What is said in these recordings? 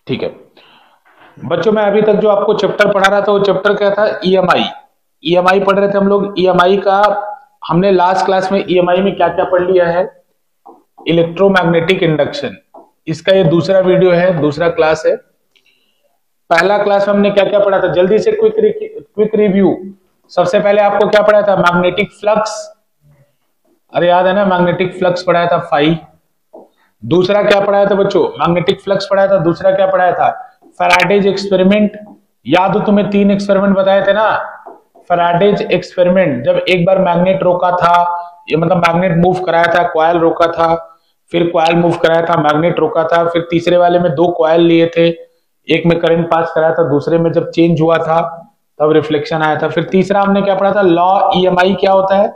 ठीक है बच्चों, मैं अभी तक जो आपको चैप्टर पढ़ा रहा था वो चैप्टर क्या था? ईएमआई। ईएमआई पढ़ रहे थे हम लोग। ईएमआई का हमने लास्ट क्लास में ईएमआई में क्या क्या पढ़ लिया है? Electromagnetic induction. इसका ये दूसरा वीडियो है, दूसरा क्लास है। पहला क्लास में हमने क्या क्या पढ़ा था? जल्दी से क्विक रिव्यू। सबसे पहले आपको क्या पढ़ा था? Magnetic flux. अरे याद है ना, मैग्नेटिक फ्लक्स पढ़ाया था फाई। दूसरा क्या पढ़ाया था बच्चों? मैग्नेटिक फ्लक्स पढ़ाया था। दूसरा क्या पढ़ाया था? Faraday's experiment. याद हो तुम्हें? 3 एक्सपेरिमेंट बताए थे ना। फैराडेज एक्सपेरिमेंट, जब एक बार मैग्नेट रोका था, ये मतलब मैग्नेट मूव कराया था, कॉइल रोका था, फिर कॉइल मूव कराया था, मैग्नेट रोका था, फिर तीसरे वाले में 2 कॉइल लिए थे, एक में करंट पास कराया था, दूसरे में जब चेंज हुआ था तब रिफ्लेक्शन आया था। फिर तीसरा हमने क्या पढ़ा था? लॉ ईएमआई क्या होता है?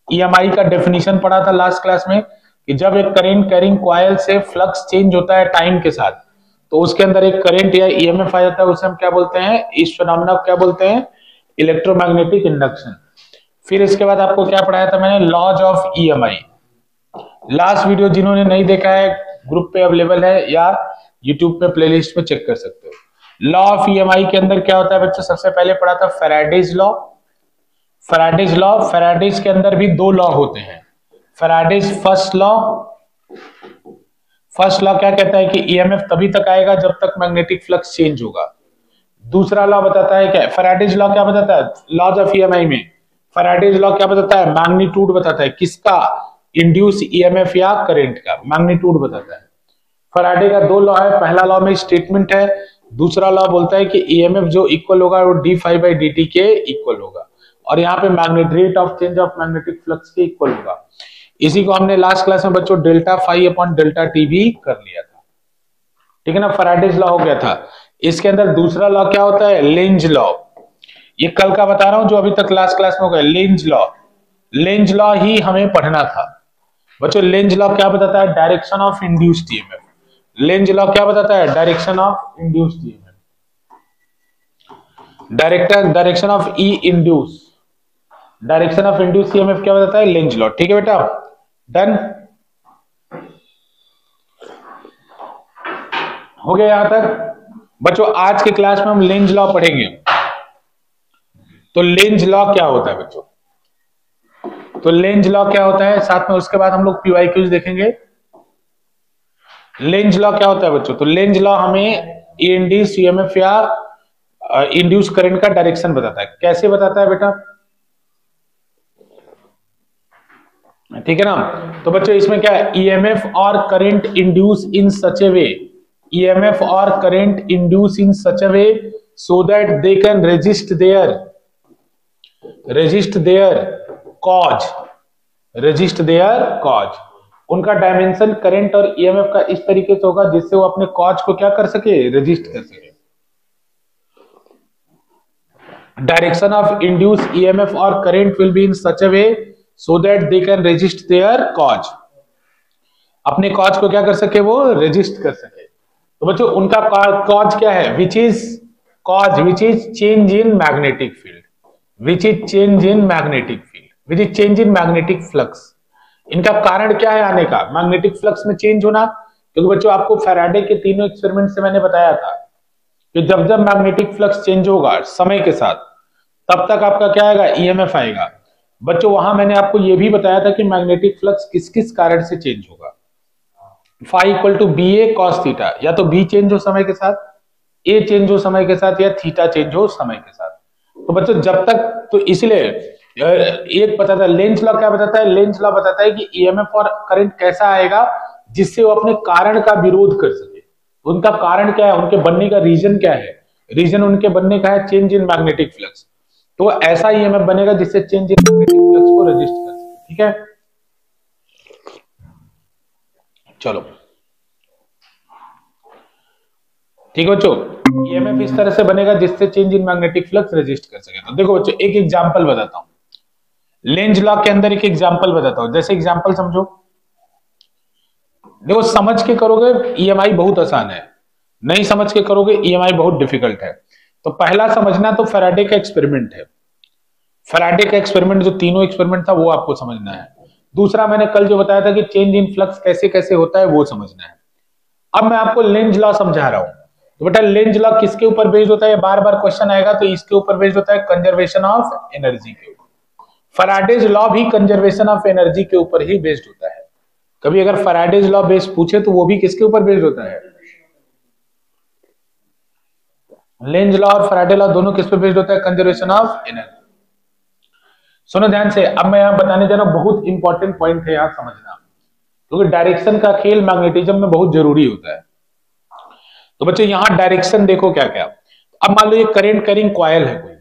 ईएमआई का डेफिनेशन पढ़ा था लास्ट क्लास में कि जब एक करंट कैरिंग कॉइल से फ्लक्स चेंज होता है टाइम के साथ, तो उसके अंदर एक करंट या ईएमएफ आ जाता है, उसे हम क्या बोलते हैं? इस फिनोमेना को क्या बोलते हैं? Electromagnetic induction. फिर इसके बाद आपको क्या पढ़ाया था मैंने? Laws of EMI. Last video जिन्होंने नहीं देखा है, ग्रुप पे अवेलेबल है या यूट्यूब पे प्लेलिस्ट में चेक कर सकते हो। लॉ ऑफ ईएमआई के अंदर क्या होता है बच्चों? सबसे पहले पढ़ा था Faraday's law. Faraday's law, Faraday's के अंदर भी 2 लॉ होते हैं। Faraday's first law. First law क्या कहता है कि ईएमएफ तभी तक आएगा जब तक मैग्नेटिक फ्लक्स चेंज होगा। दूसरा लॉ बताता है क्या? फैराडेज लॉ क्या बताता है? लॉज ऑफ ईएमआई में फैराडेज लॉ क्या बताता है? मैग्नीट्यूड बताता है। किसका? इंड्यूस ईएमएफ या करंट का मैग्नीट्यूड बताता है। फैराडे का 2 लॉ है। पहला लॉ में स्टेटमेंट है, दूसरा लॉ बोलता है कि ईएमएफ जो इक्वल होगा वो D phi by D T के इक्वल होगा, और यहाँ पे magnet rate of change of magnetic flux के इक्वल होगा। इसी को हमने लास्ट क्लास में बच्चों delta phi upon delta T भी कर लिया था। ठीक है ना, फैराडेज लॉ हो गया था। इसके अंदर दूसरा लॉ क्या होता है? Lenz law. ये कल का बता रहा हूं जो अभी तक लास्ट क्लास में हो गया। लेंज लॉ, लेंज लॉ ही हमें पढ़ना था बच्चों। लेंज लॉ क्या बताता है? Direction of induced EMF. Lenz law क्या बताता है? Direction of induced EMF, direction of E induce, direction of induce EMF क्या बताता है? Lenz law. ठीक है बेटा, डन हो गया यहां तक बच्चों। आज के क्लास में हम लेंज लॉ पढ़ेंगे। तो लेंज लॉ क्या होता है बच्चों? तो लेंज लॉ क्या होता है, साथ में उसके बाद हम लोग पीवाईक्यूज देखेंगे। लेंज लॉ क्या होता है बच्चों? तो लेंज लॉ हमें इंड्यूस ईएमएफ या इंड्यूस करंट का डायरेक्शन बताता है। कैसे बताता है बेटा? ठीक है ना। तो बच्चों इसमें क्या है? ईएमएफ और current induce in such a way, EMF और current induce in such a way so that they can resist their cause, resist their cause. उनका डायमेंशन करंट और ईएमएफ का इस तरीके से होगा जिससे वो अपने कॉज को क्या कर सके? रेजिस्ट कर सके। डायरेक्शन ऑफ इंड्यूस ईएमएफ और current will be in such a way so that they can resist their cause. अपने कॉज को क्या कर सके? वो रेजिस्ट कर सके। तो बच्चों उनका कॉज क्या है? Which is change in magnetic field, which is change in magnetic field, which is change in magnetic flux. इनका कारण क्या है आने का? मैग्नेटिक फ्लक्स में चेंज होना। क्योंकि बच्चों आपको फैराडे के तीनों एक्सपेरिमेंट से मैंने बताया था कि जब जब मैग्नेटिक फ्लक्स चेंज होगा समय के साथ, तब तक आपका क्या आएगा? ईएमएफ आएगा। बच्चों वहां मैंने आपको यह भी बताया था कि मैग्नेटिक फ्लक्स किस किस कारण से चेंज होगा। Phi equal to B A cos theta, या तो बी चेंज हो समय के साथ, ए चेंज हो समय के साथ, या थीटा चेंज हो समय के साथ। तो बच्चों जब तक, तो इसलिए एक बताता है लेंज लॉ क्या बताता है? लेंज लॉ बताता है कि ईएमएफ और करंट कैसा आएगा जिससे वो अपने कारण का विरोध कर सके। उनका कारण क्या है? उनके बनने का रीजन क्या है? रीजन उनके बनने का है चेंज इन मैग्नेटिक फ्लक्स। तो ऐसा ईएमएफ बनेगा जिससे चेंज इन मैग्नेटिक फ्लक्स को रेजिस्ट कर सके। ठीक है, चलो ठीक है बच्चों। ईएमएफ इस तरह से बनेगा जिससे change in magnetic flux resist कर सके। तो देखो बच्चों एक एग्जांपल बताता हूं। लेंज लॉ के अंदर एक एग्जांपल बताता हूं। जैसे एग्जांपल समझो, देखो समझ के करोगे ईएमआई बहुत आसान है, नहीं समझ के करोगे ईएमआई बहुत डिफिकल्ट है। तो पहला समझना तो फैराडे का एक्सपेरिमेंट है। फैराडे का एक्सपेरिमेंट जो तीनों एक्सपेरिमेंट था वो आपको समझना है। दूसरा मैंने कल जो बताया था कि चेंज इन फ्लक्स कैसे कैसे होता है वो समझना है। अब मैं आपको लेंज लॉ समझा रहा हूं। तो बेटा लेंज लॉ किसके ऊपर बेस्ड होता है, बार बार क्वेश्चन आएगा, तो इसके ऊपर बेस्ड होता है कंजर्वेशन ऑफ एनर्जी के ऊपर। फैराडेज लॉ भी कंजर्वेशन ऑफ एनर्जी के ऊपर ही बेस्ड होता है। कभी अगर फैराडेज लॉ बेस्ड पूछे तो वो भी किसके ऊपर बेस्ड होता है, लेंज लॉ और फैराडे लॉ दोनों किस पे बेस्ड होता है, कंजर्वेशन ऑफ एनर्जी। सुनो ध्यान से, अब मैं यहां बताने जा रहा हूं, बहुत इंपॉर्टेंट पॉइंट है यहां समझना, क्योंकि डायरेक्शन का खेल मैग्नेटिज्म में बहुत जरूरी होता है। तो बच्चों यहां डायरेक्शन देखो क्या क्या। अब मान लो ये करंट कैरिंग कॉइल है कोई,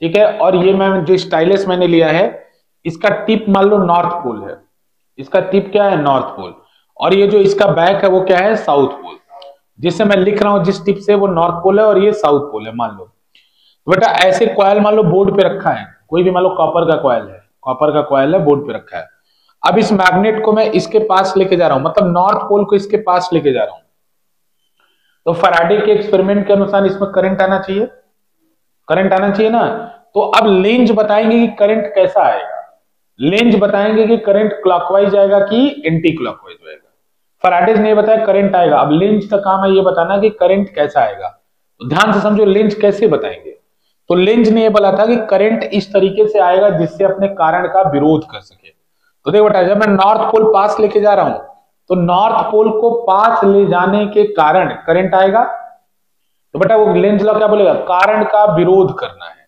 ठीक है, और ये मैं जो स्टाइलस मैंने लिया है इसका टिप मान लो नॉर्थ पोल है, इसका टिप क्या है, नॉर्थ पोल, और ये जो इसका बैक है वो क्या है, साउथ पोल। जिससे मैं लिख रहा हूं जिस टिप से वो नॉर्थ पोल है और ये साउथ पोल है मान लो। तो बेटा ऐसे कॉइल मान लो बोर्ड पे रखा है, कोई भी मान लो कॉपर का कॉइल है, कॉपर का कॉइल है बोर्ड पे रखा है। अब इस मैग्नेट को मैं इसके पास लेके जा रहा हूं, मतलब नॉर्थ पोल को इसके पास लेके जा रहा हूं। तो फैराडे के एक्सपेरिमेंट के अनुसार इसमें करंट आना चाहिए, करंट आना चाहिए ना। तो अब लेंज बताएंगे कि करंट कैसा आएगा, लेंज बताएंगे कि करंट क्लॉकवाइज आएगा कि एंटी क्लॉकवाइज आएगा। फैराडेज ने बताया करंट आएगा, अब लेंज का काम है ये बताना कि करंट कैसा आएगा। तो ध्यान से समझो लेंज कैसे बताएंगे। तो लेंज ने ये बोला था कि करंट इस तरीके से आएगा जिससे अपने कारण का विरोध कर सके। तो देखो बेटा जब मैं नॉर्थ पोल पास लेके जा रहा हूं तो नॉर्थ पोल को पास ले जाने के कारण करंट आएगा। तो बेटा वो लेंज लॉ क्या बोलेगा, कारण का विरोध करना है।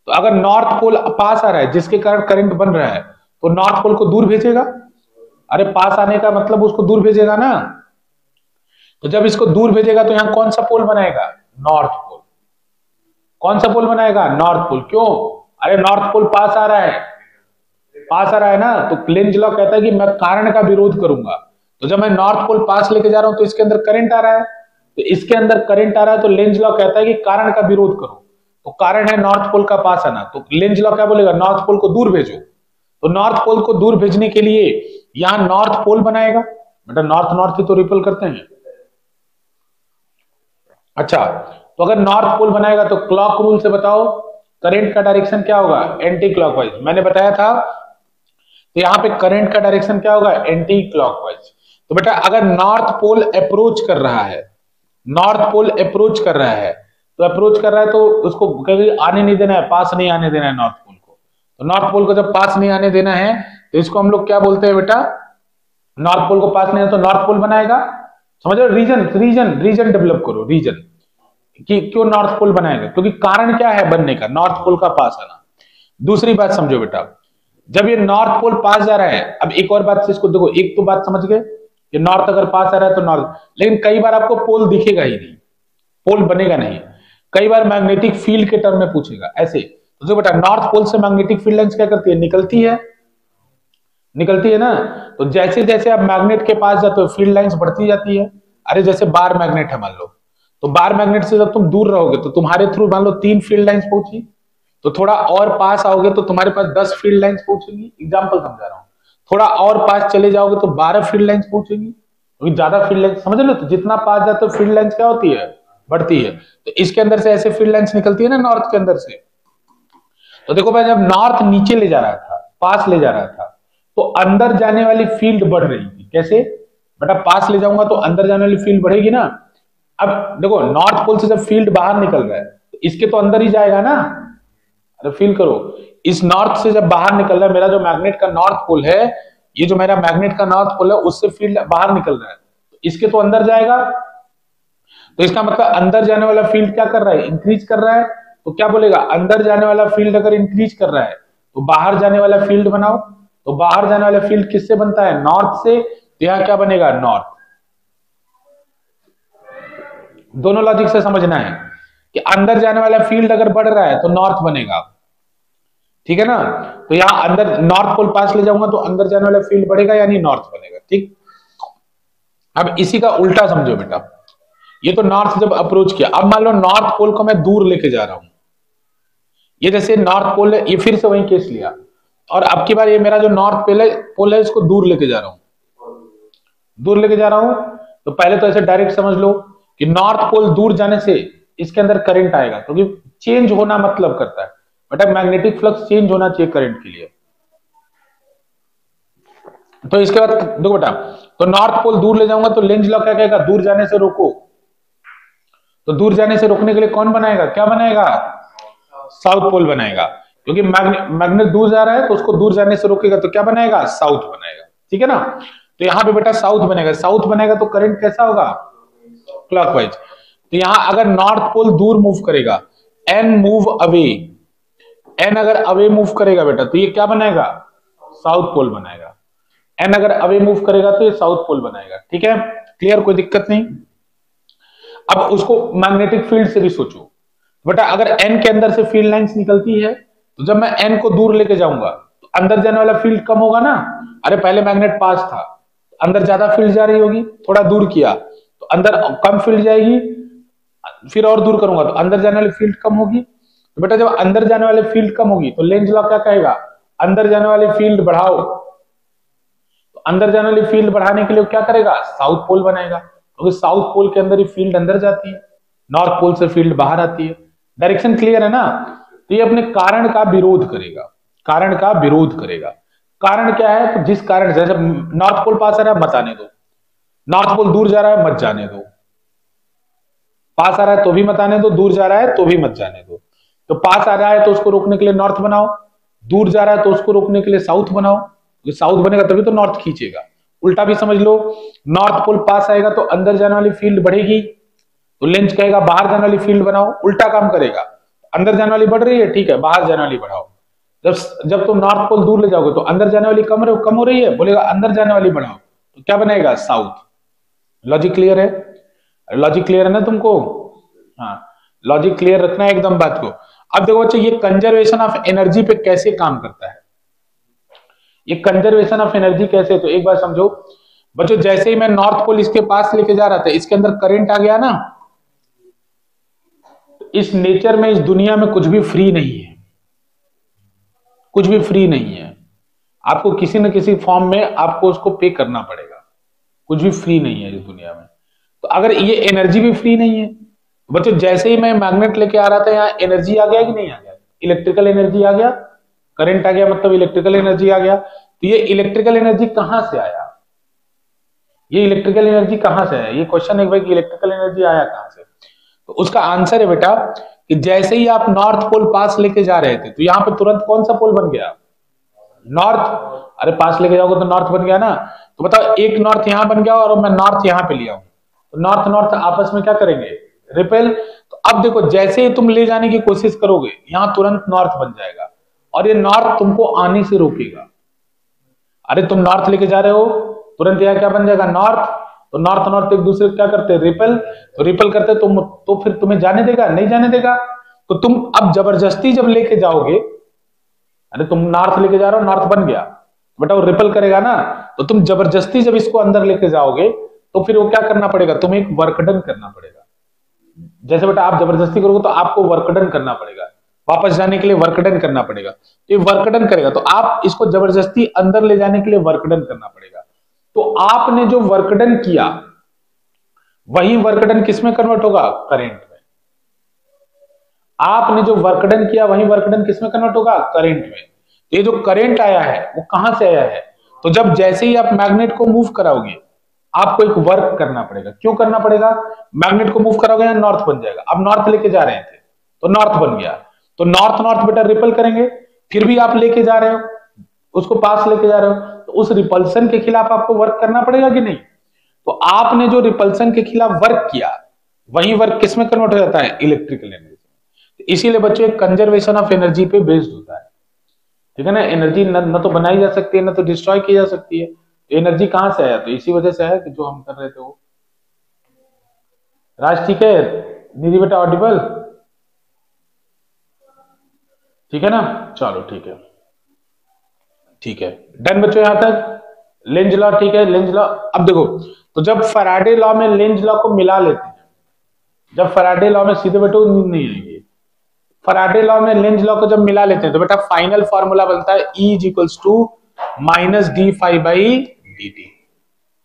तो अगर नॉर्थ पोल पास आ रहा है जिसके कारण करंट बन रहा है तो नॉर्थ पोल को दूर भेजेगा। अरे पास आने का मतलब उसको दूर भेजेगा ना। तो जब इसको दूर भेजेगा तो यहां कौन सा पोल बनाएगा, नॉर्थ पोल। कौन सा पोल बनाएगा, नॉर्थ पोल। क्यों, अरे नॉर्थ पोल पास आ रहा है, पास आ रहा है ना। तो लेंज लॉ कहता है कि मैं कारण का विरोध करूंगा। तो जब मैं नॉर्थ पोल पास लेके जा रहा हूं तो इसके अंदर करंट आ रहा है, तो इसके अंदर करंट आ रहा है तो लेंज लॉ कहता है कि कारण का विरोध करो। तो कारण है नॉर्थ पोल का पास आना, तो लेंज लॉ क्या बोलेगा, नॉर्थ पोल को दूर भेजो। तो नॉर्थ पोल को दूर भेजने के लिए यहां नॉर्थ पोल बनाएगा। बेटा नॉर्थ नॉर्थ ही तो रिपल करते हैं। अच्छा तो अगर नॉर्थ पोल बनाएगा तो क्लॉक रूल से बताओ करंट का डायरेक्शन क्या होगा, एंटी क्लॉकवाइज। मैंने बताया था तो यहां पे करंट का डायरेक्शन क्या होगा, एंटी क्लॉकवाइज। तो बेटा अगर नॉर्थ पोल अप्रोच कर रहा है, नॉर्थ पोल अप्रोच कर रहा है, तो अप्रोच कर रहा है तो उसको कभी आने नहीं देना है, पास नहीं आने देना है नॉर्थ पोल को। तो नॉर्थ पोल को जब पास नहीं आने देना है तो इसको हम लोग क्या बोलते हैं बेटा, नॉर्थ पोल को पास नहीं है तो नॉर्थ पोल बनाएगा। समझ रहे हो, रीजन रीजन रीजन डेवलप करो, रीजन कि क्यों नॉर्थ पोल बनाएगा, क्योंकि कारण क्या है बनने का, नॉर्थ पोल का पास आना। दूसरी बात समझो बेटा, जब ये नॉर्थ पोल पास जा रहा है, अब एक और बात से इसको देखो, एक तो बात समझ गए कि नॉर्थ अगर पास आ रहा है तो नॉर्थ, लेकिन कई बार आपको पोल दिखेगा ही नहीं, पोल बनेगा नहीं। कई बार मैग्नेटिक फील्ड के टर्म में पूछेगा ऐसे। तो जो बेटा नॉर्थ पोल से मैग्नेटिक फील्ड लाइंस क्या करती है, निकलती है, निकलती है ना। तो जैसे जैसे आप मैग्नेट के पास जाते हो फील्ड लाइंस बढ़ती जाती है। अरे जैसे बार मैग्नेट है मान लो, तो बार मैग्नेट से जब तुम दूर रहोगे तो तुम्हारे थ्रू मान लो 3 फील्ड लाइंस पहुंची, तो थोड़ा और पास आओगे तो तुम्हारे पास 10 फील्ड लाइंस पहुंचेंगी। एग्जांपल समझा रहा हूं। थोड़ा और पास चले जाओगे तो 12 फील्ड लाइंस पहुंचेंगी, क्योंकि ज्यादा फील्ड लाइंस, समझ लो, तो जितना पास जाते हो फील्ड लाइंस क्या होती है, बढ़ती है। तो इसके अंदर से ऐसे फील्ड लाइंस निकलती है ना नॉर्थ के अंदर से। तो देखो भाई जब नॉर्थ नीचे ले जा रहा था, पास ले जा रहा था, तो अंदर जाने वाली फील्ड बढ़ रही थी। कैसे बेटा, पास ले जाऊंगा तो अंदर जाने वाली फील्ड बढ़ेगी ना। अब देखो नॉर्थ पोल से जब फील्ड बाहर निकल रहा है तो इसके तो अंदर ही जाएगा ना। अरे फील करो, इस नॉर्थ से जब बाहर निकल रहा है, मेरा जो मैग्नेट का नॉर्थ पोल है, ये जो मेरा मैग्नेट का नॉर्थ पोल है उससे फील्ड बाहर निकल रहा है, तो इसके तो अंदर जाएगा। तो इसका मतलब अंदर जाने वाला फील्ड क्या कर रहा है, इंक्रीज कर रहा है। तो क्या बोलेगा, अंदर जाने वाला फील्ड अगर इंक्रीज कर रहा है तो बाहर जाने वाला फील्ड बनाओ। तो बाहर जाने वाला फील्ड किससे बनता है, नॉर्थ से। तो यहां क्या बनेगा, नॉर्थ। दोनों लॉजिक से समझना है कि अंदर जाने वाला फील्ड अगर बढ़ रहा है तो नॉर्थ बनेगा, ठीक है ना। तो यहां अंदर नॉर्थ पोल पास ले जाऊंगा तो अंदर जाने वाला फील्ड बढ़ेगा यानी नॉर्थ बनेगा, ठीक। अब इसी का उल्टा समझो बेटा, ये तो नॉर्थ जब अप्रोच किया, अब मान लो नॉर्थ पोल को मैं दूर लेके जा रहा हूं। ये जैसे नॉर्थ पोल है, ये फिर से वही केस लिया, और अब की बार ये मेरा जो नॉर्थ पोल है इसको दूर लेके जा रहा हूं, दूर लेके जा रहा हूं। तो पहले तो ऐसे डायरेक्ट समझ लो कि नॉर्थ पोल दूर जाने से इसके अंदर करंट आएगा, क्योंकि चेंज होना मतलब करता है बेटा, मैग्नेटिक फ्लक्स चेंज होना चाहिए करंट के लिए। तो इसके बाद देखो बेटा, तो नॉर्थ पोल दूर ले जाऊंगा तो लेंज लॉ क्या कहेगा, दूर जाने से रोको। तो दूर जाने से रोकने के लिए कौन बनाएगा, क्या बनाएगा, साउथ पोल बनाएगा। क्योंकि मैग्नेट दूर जा रहा है तो उसको दूर जाने से रोकेगा, तो क्या बनाएगा, साउथ बनाएगा। ठीक है ना, तो यहाँ पे बेटा साउथ बनेगा। साउथ बनेगा तो करंट कैसा होगा, क्लॉकवाइज। तो यहां अगर नॉर्थ पोल दूर मूव करेगा, एन मूव अवे, एन अगर अवे मूव करेगा बेटा तो ये क्या बनाएगा, साउथ पोल बनाएगा। एन अगर अवे मूव करेगा तो ये साउथ पोल बनाएगा। ठीक है, क्लियर, कोई दिक्कत नहीं। अब उसको मैग्नेटिक फील्ड से भी सोचो बेटा, अगर एन के अंदर से फील्ड लाइंस निकलती है तो जब मैं एन को दूर लेके जाऊंगा तो अंदर जाने वाला फील्ड कम होगा ना। अरे पहले मैग्नेट पास था, अंदर ज्यादा फील्ड जा रही होगी, थोड़ा दूर किया तो अंदर कम फील्ड जाएगी, फिर और दूर करूंगा तो अंदर जाने वाली फील्ड कम होगी। तो बेटा जब अंदर जाने वाली फील्ड कम होगी तो लेंज लॉ क्या कहेगा, अंदर जाने वाली फील्ड बढ़ाओ। तो अंदर जाने वाली फील्ड बढ़ाने के लिए क्या करेगा, साउथ पोल बनाएगा, क्योंकि साउथ पोल के अंदर ही फील्ड अंदर जाती है, नॉर्थ पोल से फील्ड बाहर आती है। डायरेक्शन क्लियर है ना। तो ये अपने कारण का विरोध करेगा, कारण का विरोध करेगा। कारण क्या है, तो जिस कारण, जैसे नॉर्थ पोल पास आ रहा है मत आने दो, नॉर्थ पोल दूर जा रहा है मत जाने दो, पास आ रहा है तो भी मत आने दो, दूर जा रहा है तो भी मत जाने दो। तो पास आ रहा है तो उसको रोकने के लिए नॉर्थ बनाओ, दूर जा रहा है तो उसको रोकने के लिए साउथ बनाओ। तो साउथ बनेगा तभी तो नॉर्थ खींचेगा। उल्टा भी समझ लो, नॉर्थ पोल पास आएगा तो अंदर जाने वाली फील्ड बढ़ेगी, तो लेंज कहेगा बाहर जाने वाली फील्ड बनाओ, उल्टा काम करेगा। अंदर जाने वाली बढ़ रही है, ठीक है, बाहर जाने वाली बढ़ाओ। जब तुम नॉर्थ पोल दूर ले जाओगे तो अंदर जाने वाली कम हो रही है, बोलेगा अंदर जाने वाली बढ़ाओ, तो क्या बनेगा, साउथ। लॉजिक क्लियर है, लॉजिक क्लियर है ना तुमको। हाँ, लॉजिक क्लियर रखना है एकदम बात को। अब देखो बच्चों, ये कंजर्वेशन ऑफ एनर्जी पे कैसे काम करता है, ये कंजर्वेशन ऑफ एनर्जी कैसे, तो एक बार समझो बच्चों, जैसे ही मैं नॉर्थ पोल इसके पास लेके जा रहा था, इसके अंदर करंट आ गया ना। इस नेचर में, इस दुनिया में कुछ भी फ्री नहीं है, कुछ भी फ्री नहीं है। आपको किसी न किसी फॉर्म में आपको उसको पे करना पड़ेगा, कुछ भी फ्री नहीं है इस दुनिया में। तो अगर ये एनर्जी भी फ्री नहीं है बच्चों, जैसे ही मैं मैग्नेट लेके आ रहा था, यहाँ एनर्जी आ गया कि नहीं आ गया, इलेक्ट्रिकल एनर्जी आ गया, करंट आ गया, मतलब इलेक्ट्रिकल एनर्जी आ गया। तो ये इलेक्ट्रिकल एनर्जी कहां से आया, ये इलेक्ट्रिकल एनर्जी कहां से आया, ये क्वेश्चन है भाई कि इलेक्ट्रिकल एनर्जी आया कहां से। तो उसका आंसर है बेटा कि जैसे ही आप नॉर्थ पोल पास लेके जा रहे थे तो यहाँ पे तुरंत कौन सा पोल बन गया, नॉर्थ। अरे पास लेके जाओगे तो नॉर्थ बन गया ना। तो बताओ, एक नॉर्थ यहां बन गया और मैं नॉर्थ यहां पे लिया हूं, तो नॉर्थ नॉर्थ आपस में क्या करेंगे, रिपेल। तो अब देखो, जैसे ही तुम ले जाने की कोशिश करोगे यहां तुरंत नॉर्थ बन जाएगा, और ये नॉर्थ तुमको आने से रोकेगा। अरे तुम नॉर्थ लेके जा रहे हो, तुरंत यहां क्या बन जाएगा, नॉर्थ। तो नॉर्थ नॉर्थ एक दूसरे को क्या करते हैं, रिपेल। तो रिपेल करते तुम, तो फिर तुम्हें जाने देगा, नहीं जाने देगा। तो तुम अब जबरदस्ती जब लेके जाओगे, अरे तुम नॉर्थ लेके जा रहे हो, नॉर्थ बन गया, बेटा वो रिपेल करेगा ना। तो तुम जबरदस्ती जब इसको अंदर लेके जाओगे तो फिर वो क्या करना पड़ेगा, तुम्हें एक वर्कडन करना पड़ेगा। जैसे बेटा आप जबरदस्ती करोगे तो आपको वर्कडन करना पड़ेगा, वापस जाने के लिए वर्कडन करना पड़ेगा। तो ये वर्कडन करेगा, तो आप इसको जबरदस्ती अंदर ले जाने के लिए वर्कडन करना पड़ेगा। तो आपने जो वर्कडन किया वही वर्कडन किस में कन्वर्ट होगा, करंट में। आपने जो वर्कडन किया वही वर्कडन किस में कन्वर्ट होगा, करंट में। ये जो करंट आया है वो कहां से आया है, तो जब जैसे ही आप मैग्नेट को मूव कराओगे आपको एक वर्क करना पड़ेगा। क्यों करना पड़ेगा, मैग्नेट को मूव कराओगे या नॉर्थ बन जाएगा। अब नॉर्थ लेके जा रहे थे तो नॉर्थ बन गया, तो नॉर्थ नॉर्थ बेटा रिपल करेंगे, फिर भी आप लेके जा रहे हो, उसको पास लेके जा रहे हो, तो उस रिपल्सन के खिलाफ आपको वर्क करना पड़ेगा कि नहीं। तो आपने जो रिपल्सन के खिलाफ वर्क किया वही वर्क किस में कन्वर्ट हो जाता है, इलेक्ट्रिकल एनर्जी। इसीलिए बच्चों एक कंजर्वेशन ऑफ एनर्जी पे बेस्ड होता है, ठीक है ना। एनर्जी न तो बनाई जा सकती है, न तो डिस्ट्रॉय की जा सकती है। एनर्जी कहां से आया, तो इसी वजह से आया कि जो हम कर रहे थे वो। राज ठीक है, निधि बेटा ऑडिबल, ठीक है ना, चलो ठीक है, ठीक है, डन बच्चों यहां तक। लेंज लॉ ठीक है, लेंज लॉ। अब देखो, तो जब फैराडे लॉ में लेंज लॉ को मिला लेते हैं, जब फैराडे लॉ में सीधे बेटो नहीं आएंगे, फैराडे लॉ में लेंज लॉ को जब मिला लेते हैं तो बेटा फाइनल फॉर्मूला बनता है E is equals to minus D phi by D T.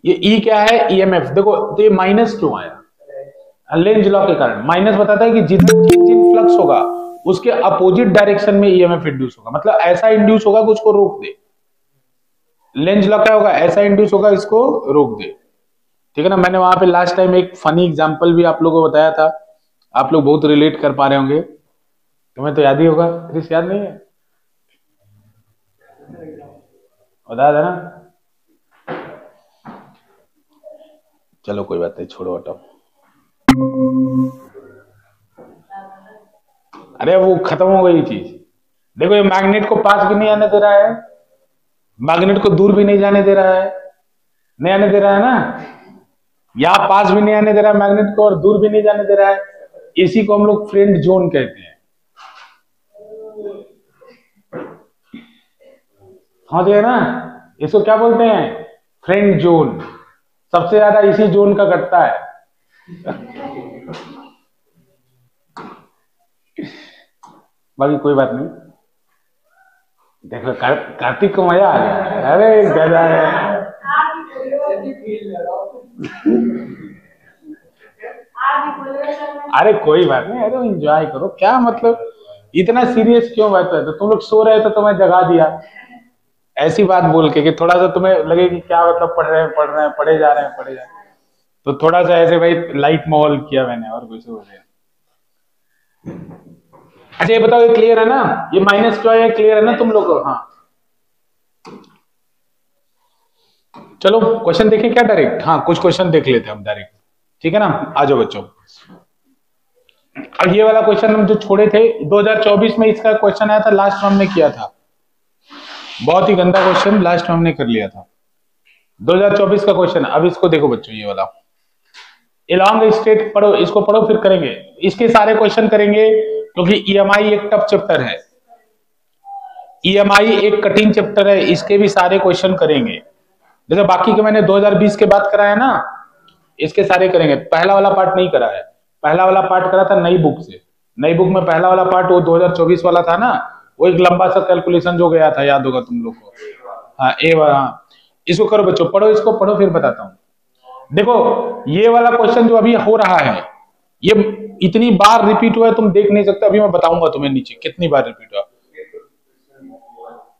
ये E क्या है, EMF। देखो तो ये माइनस क्यों आया, लेंज लॉ के कारण। माइनस बताता है कि जितना चेंज इन फ्लक्स होगा उसके अपोजिट डायरेक्शन में EMF इंड्यूस होगा, मतलब ऐसा इंड्यूस होगा कि उसको रोक दे। लेंज लॉ क्या होगा, ऐसा इंड्यूस होगा इसको रोक दे, ठीक है ना। मैंने वहां पे लास्ट टाइम एक फनी एग्जांपल भी आप लोगों को बताया था आप लोग बहुत रिलेट कर पा रहे होंगे, तुम्हें तो याद ही होगा। क्रिस याद नहीं है? बता देना। चलो कोई बात नहीं, छोड़ो हटाओ। अरे वो खत्म हो गई चीज। देखो ये मैग्नेट को पास भी नहीं आने दे रहा है, मैग्नेट को दूर भी नहीं जाने दे रहा है, नहीं आने दे रहा है ना, यहां पास भी नहीं आने दे रहा है मैग्नेट को और दूर भी नहीं जाने दे रहा है। इसी को हम लोग फ्रेंड जोन कहते हैं। समझ गए ना? इसको क्या बोलते हैं? Friend zone. सबसे ज्यादा इसी जोन का घटता है। बाकी कोई बात नहीं। देखो कार्तिक को मजा आ गया। अरे गजा है। अरे कोई बात नहीं, अरे एंजॉय करो। क्या मतलब इतना सीरियस क्यों बात है? तो तुम लोग सो रहे थे तो मैं जगा दिया ऐसी बात बोल के कि थोड़ा सा तुम्हें लगे कि क्या मतलब पढ़ रहे हैं पढ़े जा रहे हैं पढ़े जा रहे हैं, तो थोड़ा सा ऐसे भाई लाइट माहौल किया मैंने, और कुछ हो गया। अच्छा ये बताओ, ये क्लियर है ना? ये माइनस क्या है, क्लियर है ना तुम लोग को? हाँ चलो क्वेश्चन देखें क्या डायरेक्ट? हाँ कुछ क्वेश्चन देख लेते हैं हम डायरेक्ट, ठीक है ना? आ जाओ बच्चों। अब ये वाला क्वेश्चन हम जो छोड़े थे 2024 में, इसका क्वेश्चन आया था, लास्ट में हमने किया था। बहुत ही गंदा क्वेश्चन लास्ट में हमने कर लिया था, 2024 का क्वेश्चन। अब इसको देखो बच्चों, ये वाला एलॉन्ग स्टेट पढ़ो, इसको पढ़ो फिर करेंगे। इसके सारे क्वेश्चन करेंगे क्योंकि ईएमआई एक टफ चैप्टर है, ईएमआई एक कठिन चैप्टर है, इसके भी सारे क्वेश्चन करेंगे। जैसे बाकी के मैंने 2020 के बाद कराया ना, इसके सारे करेंगे। पहला वाला पार्ट नहीं करा है, पहला वाला पार्ट करा था नई बुक से। नई बुक में पहला वाला पार्ट वो 2024 वाला था ना, वो एक लंबा सा कैलकुलेशन जो गया था, याद होगा तुम लोग को। हाँ ए वाला, इसको करो बच्चों, पढ़ो, इसको पढ़ो फिर बताता हूँ। देखो ये वाला क्वेश्चन जो अभी हो रहा है, ये इतनी बार रिपीट हुआ है तुम देख नहीं सकते। अभी मैं बताऊंगा तुम्हें नीचे कितनी बार रिपीट हुआ।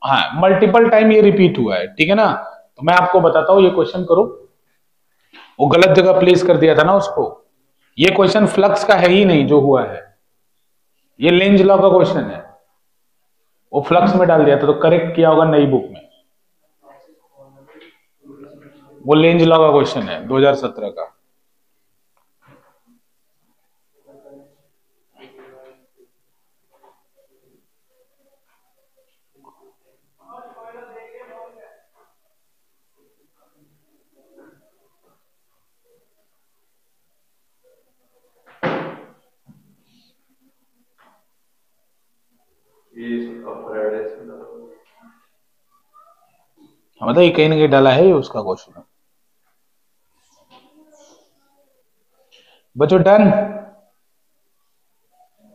हाँ मल्टीपल टाइम ये रिपीट हुआ है, ठीक है ना? तो मैं आपको बताता हूँ, ये क्वेश्चन करो। वो गलत जगह प्लेस कर दिया था ना उसको। ये क्वेश्चन फ्लक्स का है ही नहीं जो हुआ है, ये लेंज लॉ का क्वेश्चन है, वो फ्लक्स में डाल दिया था, तो करेक्ट किया होगा नई बुक में। वो लेंज लॉ का क्वेश्चन है 2017 का। मतलब ये कहीं ना कहीं डाला है, ये उसका क्वेश्चन है बच्चों। डन,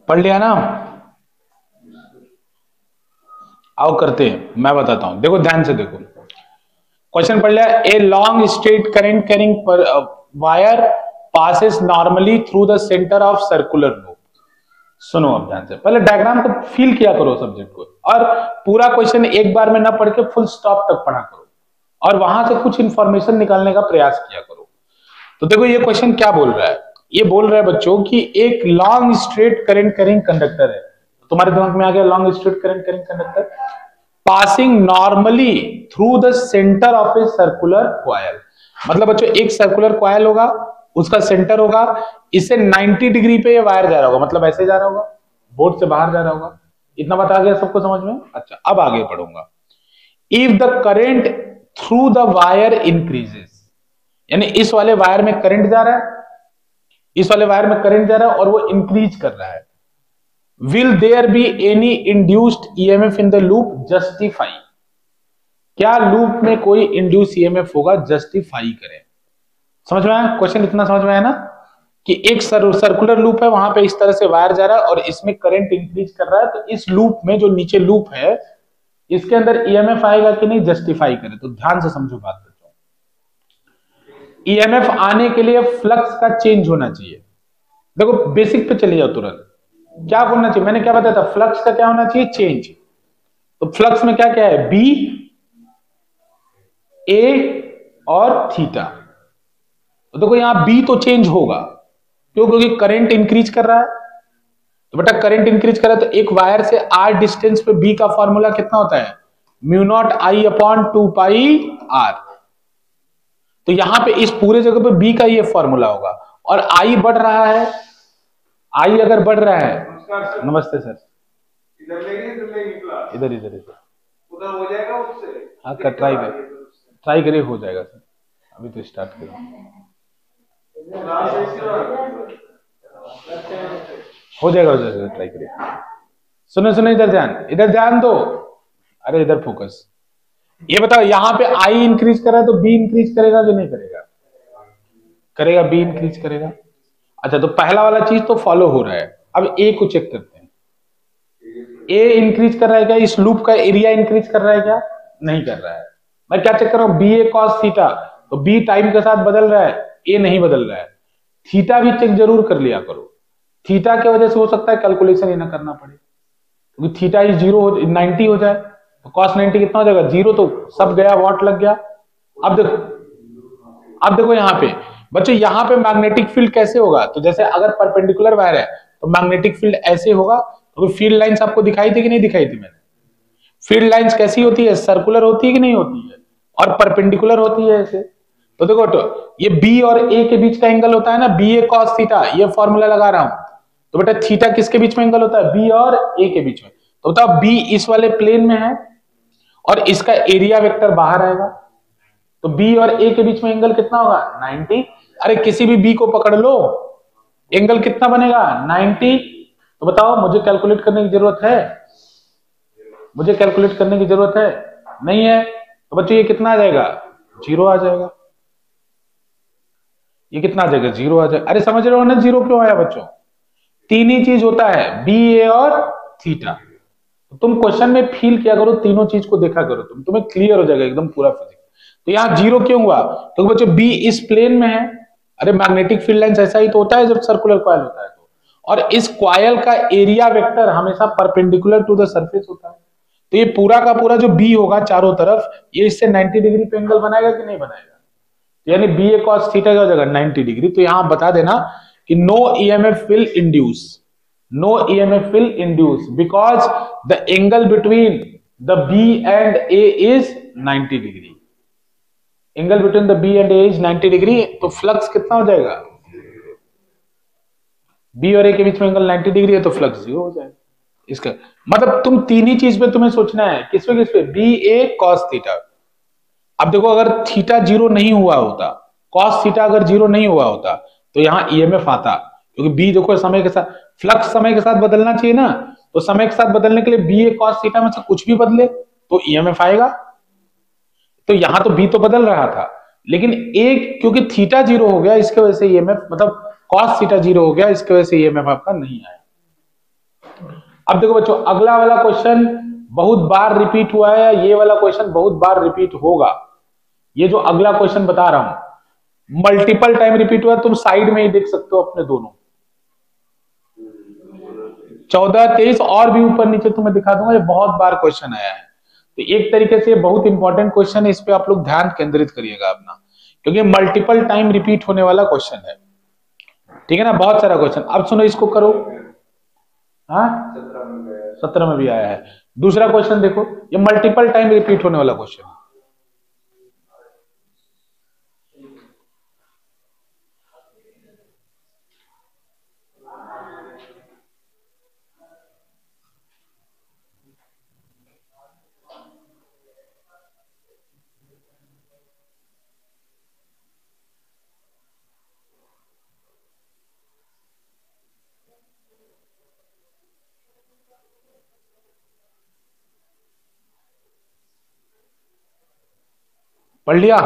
पढ़ लिया ना? आओ करते हैं, मैं बताता हूं, देखो ध्यान से देखो। क्वेश्चन पढ़ लिया। A long straight current carrying wire passes normally through the centre of circular loop. सुनो अब ध्यान से, पहले डायग्राम को फील किया करो सब्जेक्ट को, और पूरा क्वेश्चन एक बार में ना पढ़ के फुल स्टॉप तक पढ़ा करो, और वहां से कुछ इंफॉर्मेशन निकालने का प्रयास किया करो। तो देखो ये क्वेश्चन क्या बोल रहा है, ये बोल रहा है बच्चों कि एक long straight current carrying conductor है। तुम्हारे दिमाग में आ गया long straight current carrying conductor, passing normally through the centre of a circular coil. मतलब बच्चों एक सर्कुलर कॉइल होगा, उसका सेंटर होगा, इससे 90 डिग्री पे ये वायर जा रहा होगा, मतलब ऐसे जा रहा होगा, बोर्ड से बाहर जा रहा होगा। इतना बता गया सबको समझ में? अच्छा अब आगे पढ़ूंगा। If the current through the wire increases, यानी इस वाले वायर में करंट जा रहा है, इस वाले वायर में करंट जा रहा है और वो इंक्रीज कर रहा है। Will there be any induced EMF in the loop? Justify, क्या लूप में कोई इंड्यूस ईएमएफ होगा? जस्टिफाई करें। समझ में आया क्वेश्चन? इतना समझ में आया ना कि एक सर्कुलर लूप है, वहां पे इस तरह से वायर जा रहा है और इसमें करंट इंक्रीज कर रहा है, तो इस लूप में जो नीचे लूप है इसके अंदर ईएमएफ आएगा कि नहीं? जस्टिफाई करें। तो ध्यान से समझो बात। ईएमएफ आने के लिए फ्लक्स का चेंज होना चाहिए। देखो बेसिक पे चले जाओ तुरंत, क्या होना चाहिए? मैंने क्या बताया था? फ्लक्स का क्या होना चाहिए? चेंज। तो फ्लक्स में क्या क्या है? बी, ए और थीटा। तो देखो यहां बी तो चेंज होगा, क्यों? क्योंकि करंट इंक्रीज कर रहा है, तो बेटा करंट इंक्रीज करा तो एक वायर से आर डिस्टेंस पे बी का फॉर्मूला कितना होता है, mu naught I upon 2 pi R. तो यहां पे इस पूरे जगह पे बी का ये फॉर्मूला होगा, और आई बढ़ रहा है, आई अगर बढ़ रहा है, नमस्ते सर, इधर इधर इधर उधर हो जाएगा उससे। हाँ कर ट्राई करिए, हो जाएगा सर, अभी तो स्टार्ट करो, हो जाएगा ट्राई करिए। सुनो सुनो, इधर ध्यान दो, अरे इधर फोकस। ये बताओ यहां पे आई इंक्रीज कर रहा है तो बी इंक्रीज करेगा कि नहीं करेगा, करेगा, बी इंक्रीज करेगा। अच्छा तो पहला वाला चीज तो फॉलो हो रहा है। अब ए को चेक करते हैं, ए इंक्रीज कर रहा है क्या, इस लूप का एरिया इंक्रीज कर रहा है क्या, नहीं कर रहा है। मैं क्या चेक कर रहा हूं, बी ए कॉस थीटा, तो बी टाइम के साथ बदल रहा है, ए नहीं बदल रहा है। थीटा भी चेक जरूर कर लिया करो, थीटा की वजह से हो सकता है कैलकुलेशन ही ना करना पड़े, क्योंकि थीटा ही 90 हो जाए तो कॉस 90 कितना हो जाएगा, 0, तो सब गया, वॉट लग गया। अब देखो यहां पे बच्चों, यहां पे मैग्नेटिक फील्ड कैसे होगा, तो जैसे अगर परपेंडिकुलर वायर है तो मैग्नेटिक फील्ड ऐसे होगा। तो फील्ड लाइंस आपको दिखाई थी कि नहीं दिखाई थी मैंने, फील्ड लाइंस कैसी होती है, सर्कुलर होती है कि नहीं होती है, और परपेंडिकुलर होती है ऐसे। तो देखो तो ये बी और ए के बीच का एंगल होता है ना, बी ए कॉस थीटा, ये फॉर्मूला लगा रहा हूं। तो बेटा थीटा किसके बीच में एंगल होता है, बी और ए के बीच में। तो बताओ बी इस वाले प्लेन में है और इसका एरिया वेक्टर बाहर आएगा, तो बी और ए के बीच में एंगल कितना होगा, 90। अरे किसी भी बी को पकड़ लो, एंगल कितना बनेगा, 90। तो बताओ मुझे कैलकुलेट करने की जरूरत है, मुझे कैलकुलेट करने की जरूरत है, नहीं है। तो बच्चों ये कितना आ जाएगा, 0 आ जाएगा, ये कितना आ जाएगा, 0 आ जाएगा। अरे समझ रहे हो ना 0 क्यों आया बच्चों, तीन ही चीज होता है, बी ए और थीटा। तो तुम क्वेश्चन में फील किया करो, तीनों चीज को देखा करो, तुम्हें क्लियर हो जाएगा एकदम पूरा फिजिक्स। तो यहाँ 0 क्यों हुआ, तो बच्चों बी इस प्लेन में है। अरे मैग्नेटिक फील्ड लाइंस ऐसा ही तो होता है जब सर्कुलर कॉइल होता है तो, और इस कॉइल का एरिया वेक्टर हमेशा परपेंडिकुलर टू द सरफेस होता है। तो ये पूरा का पूरा जो बी होगा चारों तरफ, ये इससे 90 डिग्री पे एंगल बनाएगा कि नहीं बनाएगा, यानी बी ए कॉस थीटा का जगह 90 डिग्री। तो यहां बता देना कि no EMF will induce, no EMF will induce because the angle between the B and A is 90 degree, angle between the B and A is 90 degree. तो flux कितना हो जाएगा, बी और ए के बीच में एंगल 90 डिग्री है तो फ्लक्स 0 हो जाएगा। इसका मतलब तुम तीन ही चीज पे तुम्हें सोचना है, किस पे, बी ए कॉस थीटा। अब देखो अगर थीटा 0 नहीं हुआ होता, कॉस थीटा अगर 0 नहीं हुआ होता तो यहां ईएमएफ आता, क्योंकि बी देखो समय के साथ, फ्लक्स समय के साथ बदलना चाहिए ना, तो समय के साथ बदलने के लिए बी ए कॉस थीटा में से कुछ भी बदले तो ईएमएफ आएगा। तो यहां तो बी तो बदल रहा था, लेकिन एक क्योंकि थीटा 0 हो गया इसके वजह से ईएमएफ, मतलब कॉस थीटा 0 हो गया इसके वजह से ईएमएफ आपका नहीं आया। अब देखो बच्चों अगला वाला क्वेश्चन बहुत बार रिपीट हुआ है, ये वाला क्वेश्चन बहुत बार रिपीट होगा। ये जो अगला क्वेश्चन बता रहा हूं मल्टीपल टाइम रिपीट हुआ, तुम साइड में ही देख सकते हो अपने दोनों 14, 23 और भी ऊपर नीचे तुम्हें दिखा दूंगा, ये बहुत बार क्वेश्चन आया है। तो एक तरीके से बहुत इंपॉर्टेंट क्वेश्चन है, इस पे आप लोग ध्यान केंद्रित करिएगा अपना, क्योंकि मल्टीपल टाइम रिपीट होने वाला क्वेश्चन है, ठीक है ना, बहुत सारा क्वेश्चन। अब सुनो इसको करो, हाँ 17 में भी आया है। दूसरा क्वेश्चन देखो, ये मल्टीपल टाइम रिपीट होने वाला क्वेश्चन है। पढ़ लिया,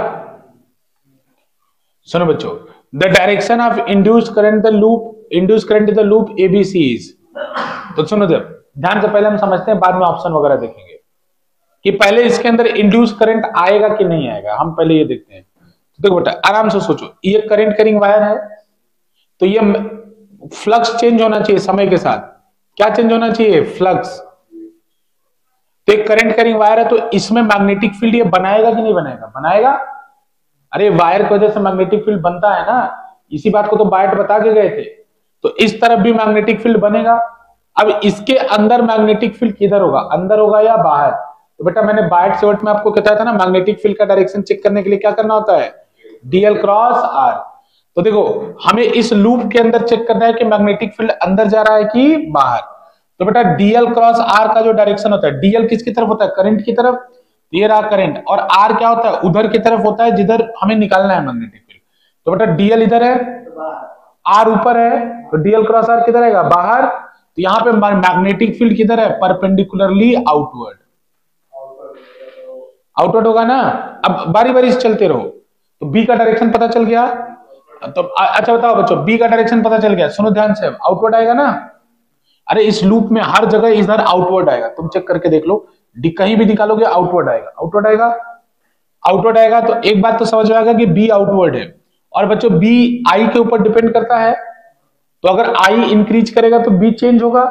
सुनो बच्चों, the direction of induced current the loop, induced current the loop ABC is. तो सुनो जब ध्यान से, पहले हम समझते हैं बाद में ऑप्शन वगैरह देखेंगे, कि पहले इसके अंदर इंड्यूस करंट आएगा कि नहीं आएगा, हम पहले ये देखते हैं। तो देखो बेटा आराम से सोचो, ये करंट कैरिंग वायर है, तो ये फ्लक्स चेंज होना चाहिए समय के साथ, क्या चेंज होना चाहिए, फ्लक्स। तो एक करंट कैरिंग वायर है, तो इसमें मैग्नेटिक फील्ड ये बनाएगा कि नहीं बनाएगा, बनाएगा। अरे वायर की वजह से मैग्नेटिक फील्ड बनता है ना, इसी बात को तो बायट बता के गए थे। तो इस तरफ भी मैग्नेटिक फील्ड बनेगा, अब इसके अंदर मैग्नेटिक फील्ड किधर होगा, अंदर होगा या बाहर? तो बेटा मैंने बाइट सेवर्ट में आपको बताया था ना, मैग्नेटिक फील्ड का डायरेक्शन चेक करने के लिए क्या करना होता है, डीएल क्रॉस आर। तो देखो हमें इस लूप के अंदर चेक करना है कि मैग्नेटिक फील्ड अंदर जा रहा है कि बाहर। तो बेटा डीएल क्रॉस आर का जो डायरेक्शन होता है, डीएल किसकी तरफ होता है, करंट की तरफ, ये रहा करंट, और आर क्या होता है, उधर की तरफ होता है जिधर हमें निकालना है मैग्नेटिक फील्ड। तो बेटा डीएल इधर है, आर ऊपर है, तो डीएल क्रॉस आर किधर आएगा, बाहर। तो यहाँ पे मैग्नेटिक फील्ड किधर है, परपेंडिकुलरली आउटवर्ड, आउटवर्ड होगा ना। अब बारी बारी से चलते रहो, तो बी का डायरेक्शन पता चल गया। तो अच्छा बताओ बच्चों, बी का डायरेक्शन पता चल गया, सुनो ध्यान से, आउटवर्ड आएगा ना। अरे इस लूप में हर जगह इधर आउटवर्ड आएगा, तुम चेक करके देख लो, कहीं भी निकालोगे आउटवर्ड आएगा, आउटवर्ड आएगा, आउटवर्ड आएगा। तो एक बात तो समझ में आएगा कि बी आउटवर्ड है। और बच्चों बी आई के ऊपर डिपेंड करता है, तो अगर आई इंक्रीज करेगा तो बी चेंज होगा,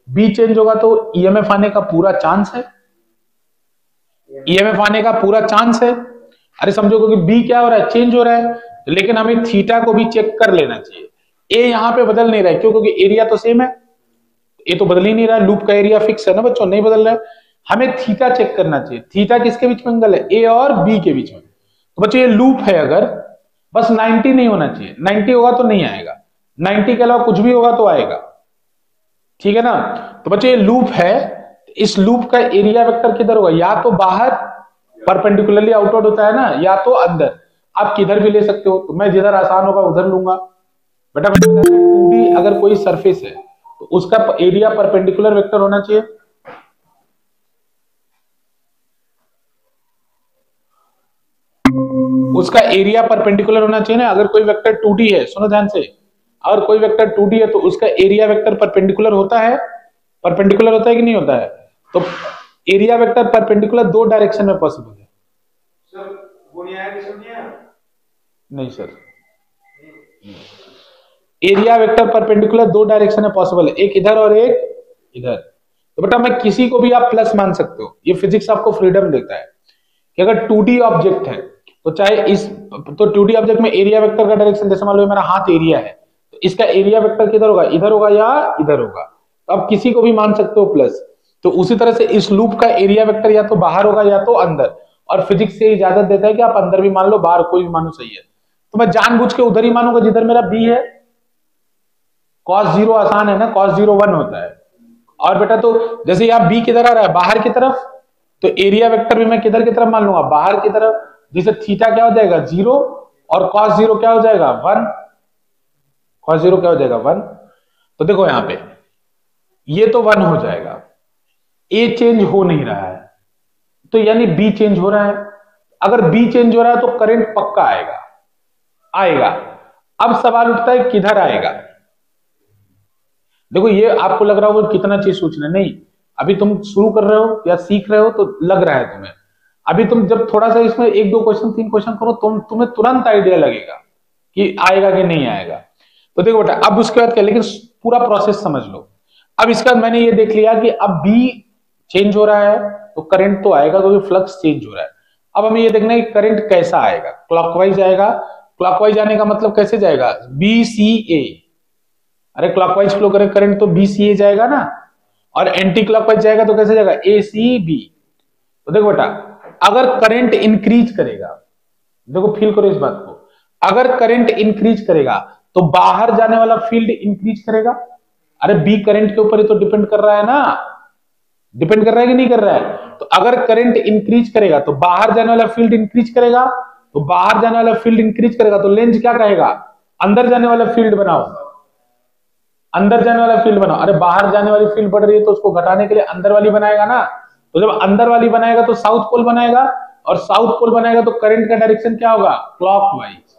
बी चेंज होगा तो ईएमएफ आने का पूरा चांस है, ईएमएफ आने का पूरा चांस है। अरे समझो क्योंकि बी क्या हो रहा है, चेंज हो रहा है, लेकिन हमें थीटा को भी चेक कर लेना चाहिए। ए यहां पे बदल नहीं रहा है, क्यों, क्योंकि एरिया तो सेम है, ये तो बदल ही नहीं रहा है, लूप का एरिया फिक्स है ना बच्चों, नहीं बदल रहा है। हमें थीटा चेक करना चाहिए, थीटा किसके बीच में एंगल है, ए और बी के बीच में। तो बच्चों ये लूप है, अगर बस 90 नहीं होना चाहिए, 90 होगा तो नहीं आएगा, 90 के अलावा कुछ भी होगा तो आएगा, ठीक है ना। तो बच्चों ये लूप है, इस लूप का एरिया वेक्टर किधर होगा, या तो बाहर परपेंडिकुलरली आउटवर्ड होता है ना, या तो अंदर। आप किधर भी ले सकते हो, तो मैं जिधर आसान होगा उधर लूंगा। बेटा 2D अगर कोई सरफेस है तो उसका एरिया परपेंडिकुलर वेक्टर होना चाहिए। उसका एरिया परपेंडिकुलर होना चाहिए ना। अगर कोई वेक्टर 2D है, सुनो ध्यान से, अगर कोई वेक्टर 2D है तो उसका एरिया वेक्टर परपेंडिकुलर होता है, परपेंडिकुलर होता है कि नहीं होता है। तो एरिया वेक्टर परपेंडिकुलर दो डायरेक्शन में पॉसिबल है। सर वो नहीं आया कि सब नहीं आया? नहीं सर, एरिया वेक्टर परपेंडिकुलर दो डायरेक्शन में पॉसिबल है, एक इधर और एक इधर। तो बेटा मैं किसी को भी आप प्लस मान सकते हो, ये फिजिक्स आपको फ्रीडम देता है कि अगर 2D ऑब्जेक्ट है तो चाहे इस, तो 2D ऑब्जेक्ट में एरिया वेक्टर का डायरेक्शन, जैसे मान लो मेरा हाथ एरिया है, तो इसका एरिया वेक्टर किधर होगा, इधर होगा या इधर होगा। तो आप किसी को भी मान सकते हो प्लस। तो उसी तरह से इस लूप का एरिया वेक्टर या तो बाहर होगा या तो अंदर, और फिजिक्स से इजाजत देता है कि आप अंदर भी मान लो, बाहर कोई भी मानो, सही है। तो मैं जानबूझ के उधर ही मानूंगा जिधर मेरा बी है। cos 0 आसान है ना, cos 0 1 होता है। और बेटा तो जैसे यहाँ बी किधर आ रहा है, बाहर की तरफ, तो एरिया वेक्टर भी मैं किधर की तरफ मान लूंगा, बाहर की तरफ। जैसे थीटा क्या हो जाएगा 0, और cos 0 क्या हो जाएगा 1, cos 0 क्या हो जाएगा 1। तो देखो यहां पे ये तो 1 हो जाएगा, ए चेंज हो नहीं रहा है, तो यानी बी चेंज हो रहा है। अगर बी चेंज हो रहा है तो करंट पक्का आएगा, आएगा। अब सवाल उठता है किधर आएगा। देखो ये आपको लग रहा होगा कितना चीज सोचना, नहीं, अभी तुम शुरू कर रहे हो या सीख रहे हो तो लग रहा है तुम्हें। अभी तुम जब थोड़ा सा इसमें 1 2 क्वेश्चन 3 क्वेश्चन करो, तुम्हें तुरंत आइडिया लगेगा कि आएगा कि नहीं आएगा। तो देखो बेटा अब उसके बाद क्या, लेकिन पूरा प्रोसेस समझ लो। अब इसके बाद मैंने ये देख लिया कि अब बी चेंज हो रहा है तो करंट तो आएगा, क्योंकि फ्लक्स चेंज हो रहा है। अब हमें ये देखना है कि करंट कैसा आएगा, क्लॉकवाइज आएगा। क्लॉकवाइज आने का मतलब कैसे जाएगा, बी सी ए। अरे क्लॉकवाइज फ्लो करे करंट तो बी सी ए जाएगा ना, और एंटी क्लॉकवाइज जाएगा तो कैसे जाएगा, ए सी बी। तो देखो बेटा अगर करंट इंक्रीज करेगा, देखो फील करो इस बात को, अगर करंट इंक्रीज करेगा तो बाहर जाने वाला फील्ड इंक्रीज करेगा। अरे बी करंट के ऊपर ही तो डिपेंड कर रहा है ना, डिपेंड कर रहा है कि नहीं कर रहा है। तो अगर करंट इंक्रीज करेगा तो बाहर जाने वाला फील्ड इंक्रीज करेगा, तो बाहर जाने वाला फील्ड इंक्रीज करेगा तो लेंज क्या कहेगा, अंदर जाने वाला फील्ड बनाओ, अंदर जाने वाला फील्ड बनाओ। अरे बाहर जाने वाली फील्ड बढ़ रही है तो उसको घटाने के लिए अंदर वाली बनाएगा ना। तो जब अंदर वाली बनाएगा तो साउथ पोल बनाएगा, और साउथ पोल बनाएगा तो करंट का डायरेक्शन क्या होगा, क्लॉकवाइज।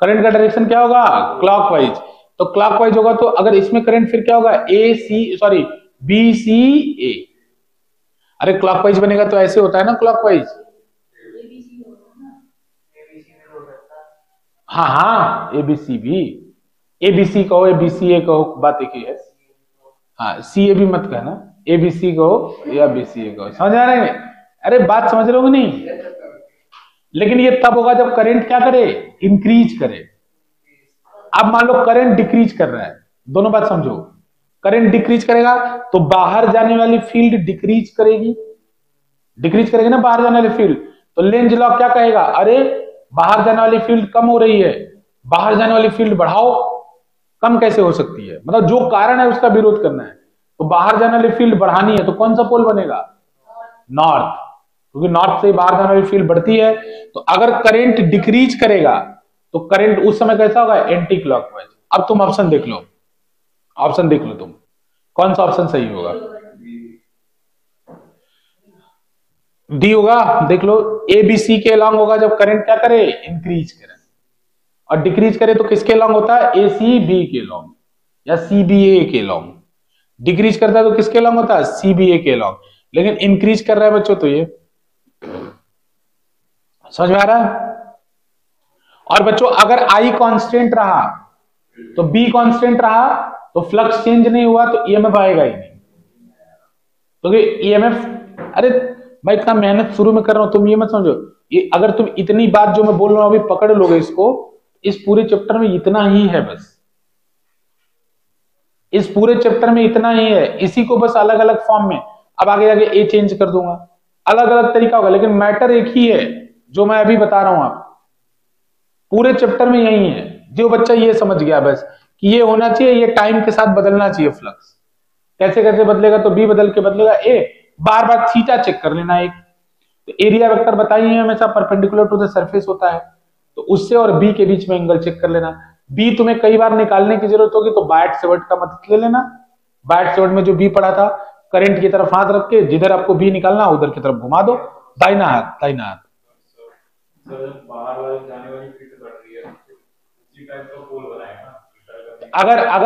करंट का डायरेक्शन क्या होगा, क्लॉकवाइज। तो क्लॉकवाइज होगा तो अगर इसमें करंट फिर क्या होगा, ए सी सॉरी बी सी ए। अरे क्लॉकवाइज बनेगा तो ऐसे होता है ना क्लॉकवाइज, हाँ हाँ एबीसी भी, एबीसी कहो एबीसी ए कहो, बात एक ही है। हाँ सी ए भी मत कहना, एबीसी कहो या बीसी ए कहो, समझ आ रहे हैं। अरे बात समझ रहे हो कि नहीं। लेकिन ये तब होगा जब करंट क्या करे, इंक्रीज करे। अब मान लो करंट डिक्रीज कर रहा है, दोनों बात समझो, करंट डिक्रीज करेगा तो बाहर जाने वाली फील्ड डिक्रीज करेगी, डिक्रीज करेगी ना बाहर जाने वाली फील्ड। तो लेंज लॉ क्या कहेगा, अरे बाहर जाने वाली फील्ड कम हो रही है, बाहर जाने वाली फील्ड बढ़ाओ। कम कैसे हो सकती है, मतलब जो कारण है उसका विरोध करना है। तो बाहर जाने वाली फील्ड बढ़ानी है तो कौन सा पोल बनेगा, नॉर्थ, क्योंकि नॉर्थ से बाहर जाने वाली फील्ड बढ़ती है। तो अगर करंट डिक्रीज करेगा तो करंट उस समय कैसा होगा, एंटी क्लॉकवाइज। अब तुम ऑप्शन देख लो, ऑप्शन देख लो तुम, कौन सा ऑप्शन सही होगा, डी होगा। देख लो, ए बी सी के लॉन्ग होगा जब करंट क्या करे, इंक्रीज करे, और डिक्रीज करे तो किसके लॉन्ग होता है, ए सी बी के लॉन्ग या सी बी ए के लॉन्ग। डिक्रीज करता है तो किसके लॉन्ग होता है, सी बी ए के लॉन्ग। लेकिन इंक्रीज कर रहा है बच्चों तो ये, समझ में आ रहा है। और बच्चों अगर आई कांस्टेंट रहा तो बी कांस्टेंट रहा तो फ्लक्स चेंज नहीं हुआ तो ईएमएफ आएगा ही नहीं, क्योंकि ईएमएफ, अरे मैं इतना मेहनत शुरू में कर रहा हूं, तुम ये मत समझो, ये अगर तुम इतनी बात जो मैं बोल रहा हूं अभी पकड़ लोगे इसको, इस पूरे चैप्टर में इतना ही है बस, इस पूरे चैप्टर में इतना ही है, इसी को बस अलग अलग फॉर्म में, अब आगे आगे ए चेंज कर दूंगा, अलग अलग तरीका होगा, लेकिन मैटर एक ही है जो मैं अभी बता रहा हूं आप, पूरे चैप्टर में यही है। जो बच्चा ये समझ गया बस कि ये होना चाहिए, ये टाइम के साथ बदलना चाहिए फ्लक्स, कैसे कैसे बदलेगा, तो बी बदल के बदलेगा ए, बार बार थीटा चेक कर लेना एक, तो एरिया वेक्टर बताइए हमेशा परपेंडिकुलर टू द सरफेस होता है, तो उससे और बी के बीच में एंगल चेक कर लेना। बी तुम्हें कई बार निकालने की जरूरत होगी तो बायट सेवर्ट का मदद ले लेना, बायट सेवर्ट में जो बी पढ़ा था, करंट की तरफ हाथ रख के जिधर आपको बी निकालना उधर की तरफ घुमा दो, दाहिना हाथ दाहिना हाथ। अगर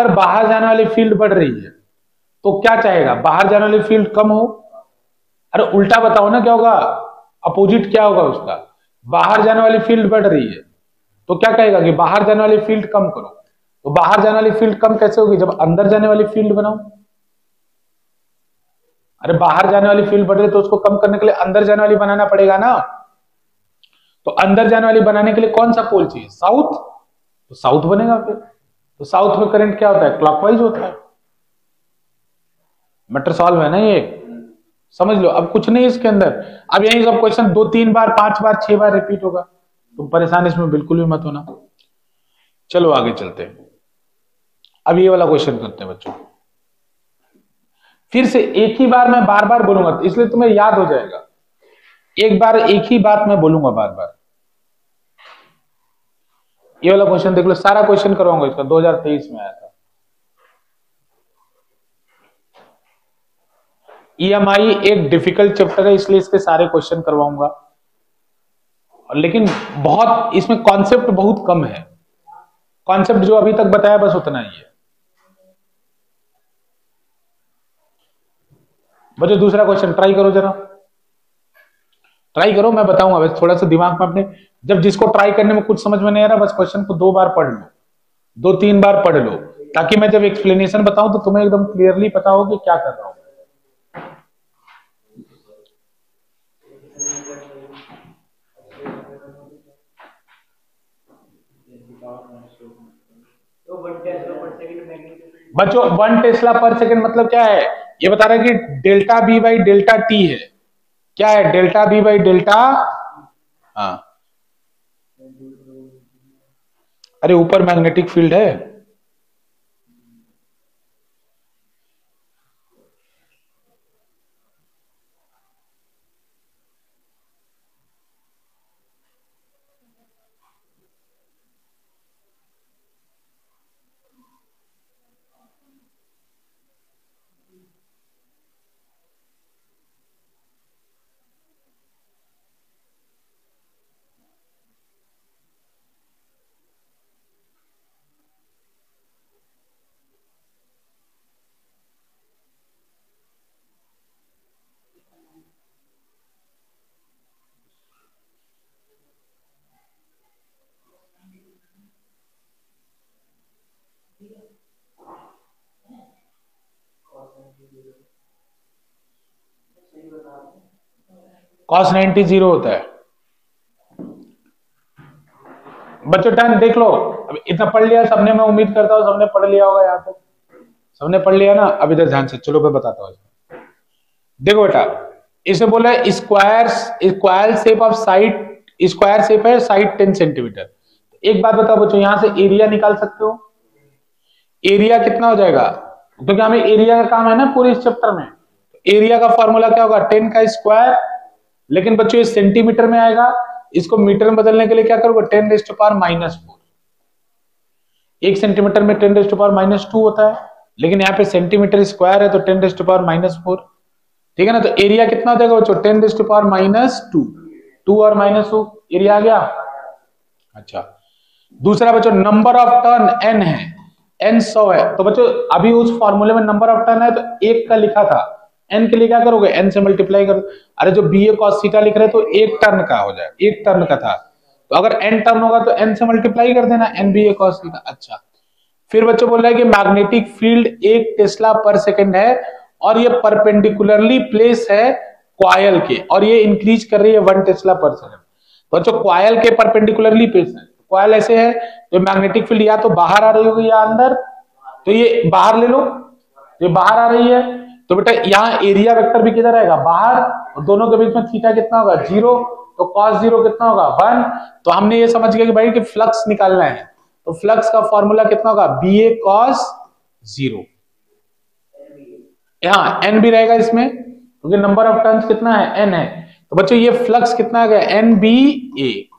बाहर जाने वाली फील्ड बढ़ रही है तो क्या चाहेगा, बाहर जाने वाली फील्ड कम हो, अरे उल्टा बताओ ना क्या होगा, अपोजिट क्या होगा उसका, बाहर जाने वाली फील्ड बढ़ रही है तो क्या कहेगा कि बाहर जाने वाली फील्ड कम करो। तो बाहर जाने वाली फील्ड कम कैसे होगी, जब अंदर जाने वाली फील्ड बनाओ। अरे बाहर जाने वाली फील्ड बढ़ रही है तो उसको कम करने के लिए अंदर जाने वाली बनाना पड़ेगा ना, तो अंदर जाने वाली बनाने के लिए कौन सा पोल चाहिए, साउथ, तो साउथ बनेगा फिर। तो साउथ में करंट क्या होता है, क्लॉकवाइज होता है। मैटर सॉल्व है ना ये, समझ लो। अब कुछ नहीं इसके अंदर, अब यही सब क्वेश्चन 2-3 बार 5 बार 6 बार रिपीट होगा, तुम परेशान इसमें बिल्कुल भी मत होना। चलो आगे चलते हैं, अब ये वाला क्वेश्चन करते हैं बच्चों। फिर से एक ही बार मैं बार बार बोलूंगा इसलिए तुम्हें याद हो जाएगा, एक बार एक ही बात मैं बोलूंगा बार बार। ये वाला क्वेश्चन देख लो, सारा क्वेश्चन करवाऊंगा इसका, 2023 में आया था। ईएमआई एक डिफिकल्ट चैप्टर है इसलिए इसके सारे क्वेश्चन करवाऊंगा, लेकिन बहुत इसमें कॉन्सेप्ट बहुत कम है, कॉन्सेप्ट जो अभी तक बताया बस उतना ही है। बच्चों दूसरा क्वेश्चन ट्राई करो, जरा ट्राई करो, मैं बताऊंगा बस थोड़ा सा दिमाग में अपने, जब जिसको ट्राई करने में कुछ समझ में नहीं आ रहा बस क्वेश्चन को 2 बार पढ़ लो, 2-3 बार पढ़ लो, ताकि मैं जब एक्सप्लेनेशन बताऊं तो तुम्हें एकदम क्लियरली पता हो कि क्या कर रहा हूं। बच्चों 1 टेस्ला पर सेकंड मतलब क्या है, ये बता रहा है कि delta B by delta T है, क्या है डेल्टा बी बाई डेल्टा, हाँ अरे ऊपर मैग्नेटिक फील्ड है, cos 90 0 होता है। बच्चों टाइम देख लो, अब इतना पढ़ लिया सबने, मैं उम्मीद करता हूं सबने पढ़ लिया होगा यहाँ तक, सबने पढ़ लिया ना? अब इधर ध्यान से चलो, मैं बताता हूँ। देखो बेटा, इसे बोला है square, square shape of side, square shape है, साइड 10 सेंटीमीटर। एक बात बताओ बच्चों, यहां से एरिया निकाल सकते हो? एरिया कितना हो जाएगा? क्योंकि हमें एरिया का काम है ना पूरे इस चैप्टर में। एरिया का फॉर्मूला क्या होगा? 10 का स्क्वायर। लेकिन बच्चों ये सेंटीमीटर में आएगा, इसको मीटर में बदलने के लिए क्या करोगे? 10⁻⁻⁴। 1 सेंटीमीटर में 10⁻⁻² होता है, लेकिन यहाँ पे सेंटीमीटर स्क्वायर है तो 10⁻⁻⁴। ठीक है ना? तो एरिया कितना हो जाएगा बच्चों? 10⁻²। 2 और -2 एरिया आ गया। अच्छा, दूसरा बच्चों, नंबर ऑफ टर्न n है, n 100 है। तो बच्चों अभी उस फॉर्मूले में नंबर ऑफ टर्न है तो 1 का लिखा था, n के लिए क्या करोगे? n से मल्टीप्लाई कर। अरे जो बी ए कॉस थीटा लिख रहे तो 1 टर्न का हो जाए, 1 टर्न का था, तो अगर n टर्न होगा तो n से मल्टीप्लाई कर देना, n B A cos theta. अच्छा, फिर बच्चों बोल रहा है कि मैग्नेटिक फील्ड 1 टेस्ला पर सेकंड है और ये परपेंडिकुलरली प्लेस है कॉइल के, और ये इंक्रीज कर रही है 1 टेस्ला पर सेकंड। बच्चों कॉइल के परपेंडिकुलरली प्लेस है, कॉइल ऐसे है तो मैग्नेटिक फील्ड या तो बाहर आ रही होगी या अंदर, तो ये बाहर ले लो, ये बाहर आ रही है, तो बेटा यहाँ एरिया वेक्टर भी किधर आएगा? बाहर, और दोनों के बीच में थीटा कितना होगा? 0, तो cos 0 कितना होगा? 1। तो हमने ये समझ गया कि भाई कि फ्लक्स निकालना है, तो फ्लक्स का फॉर्मूला कितना होगा? B A cos 0। यहाँ एन भी रहेगा इसमें, क्योंकि नंबर ऑफ टर्न्स कितना है? एन है। तो बच्चों ये फ्लक्स कितना आ गया? एन बी ए।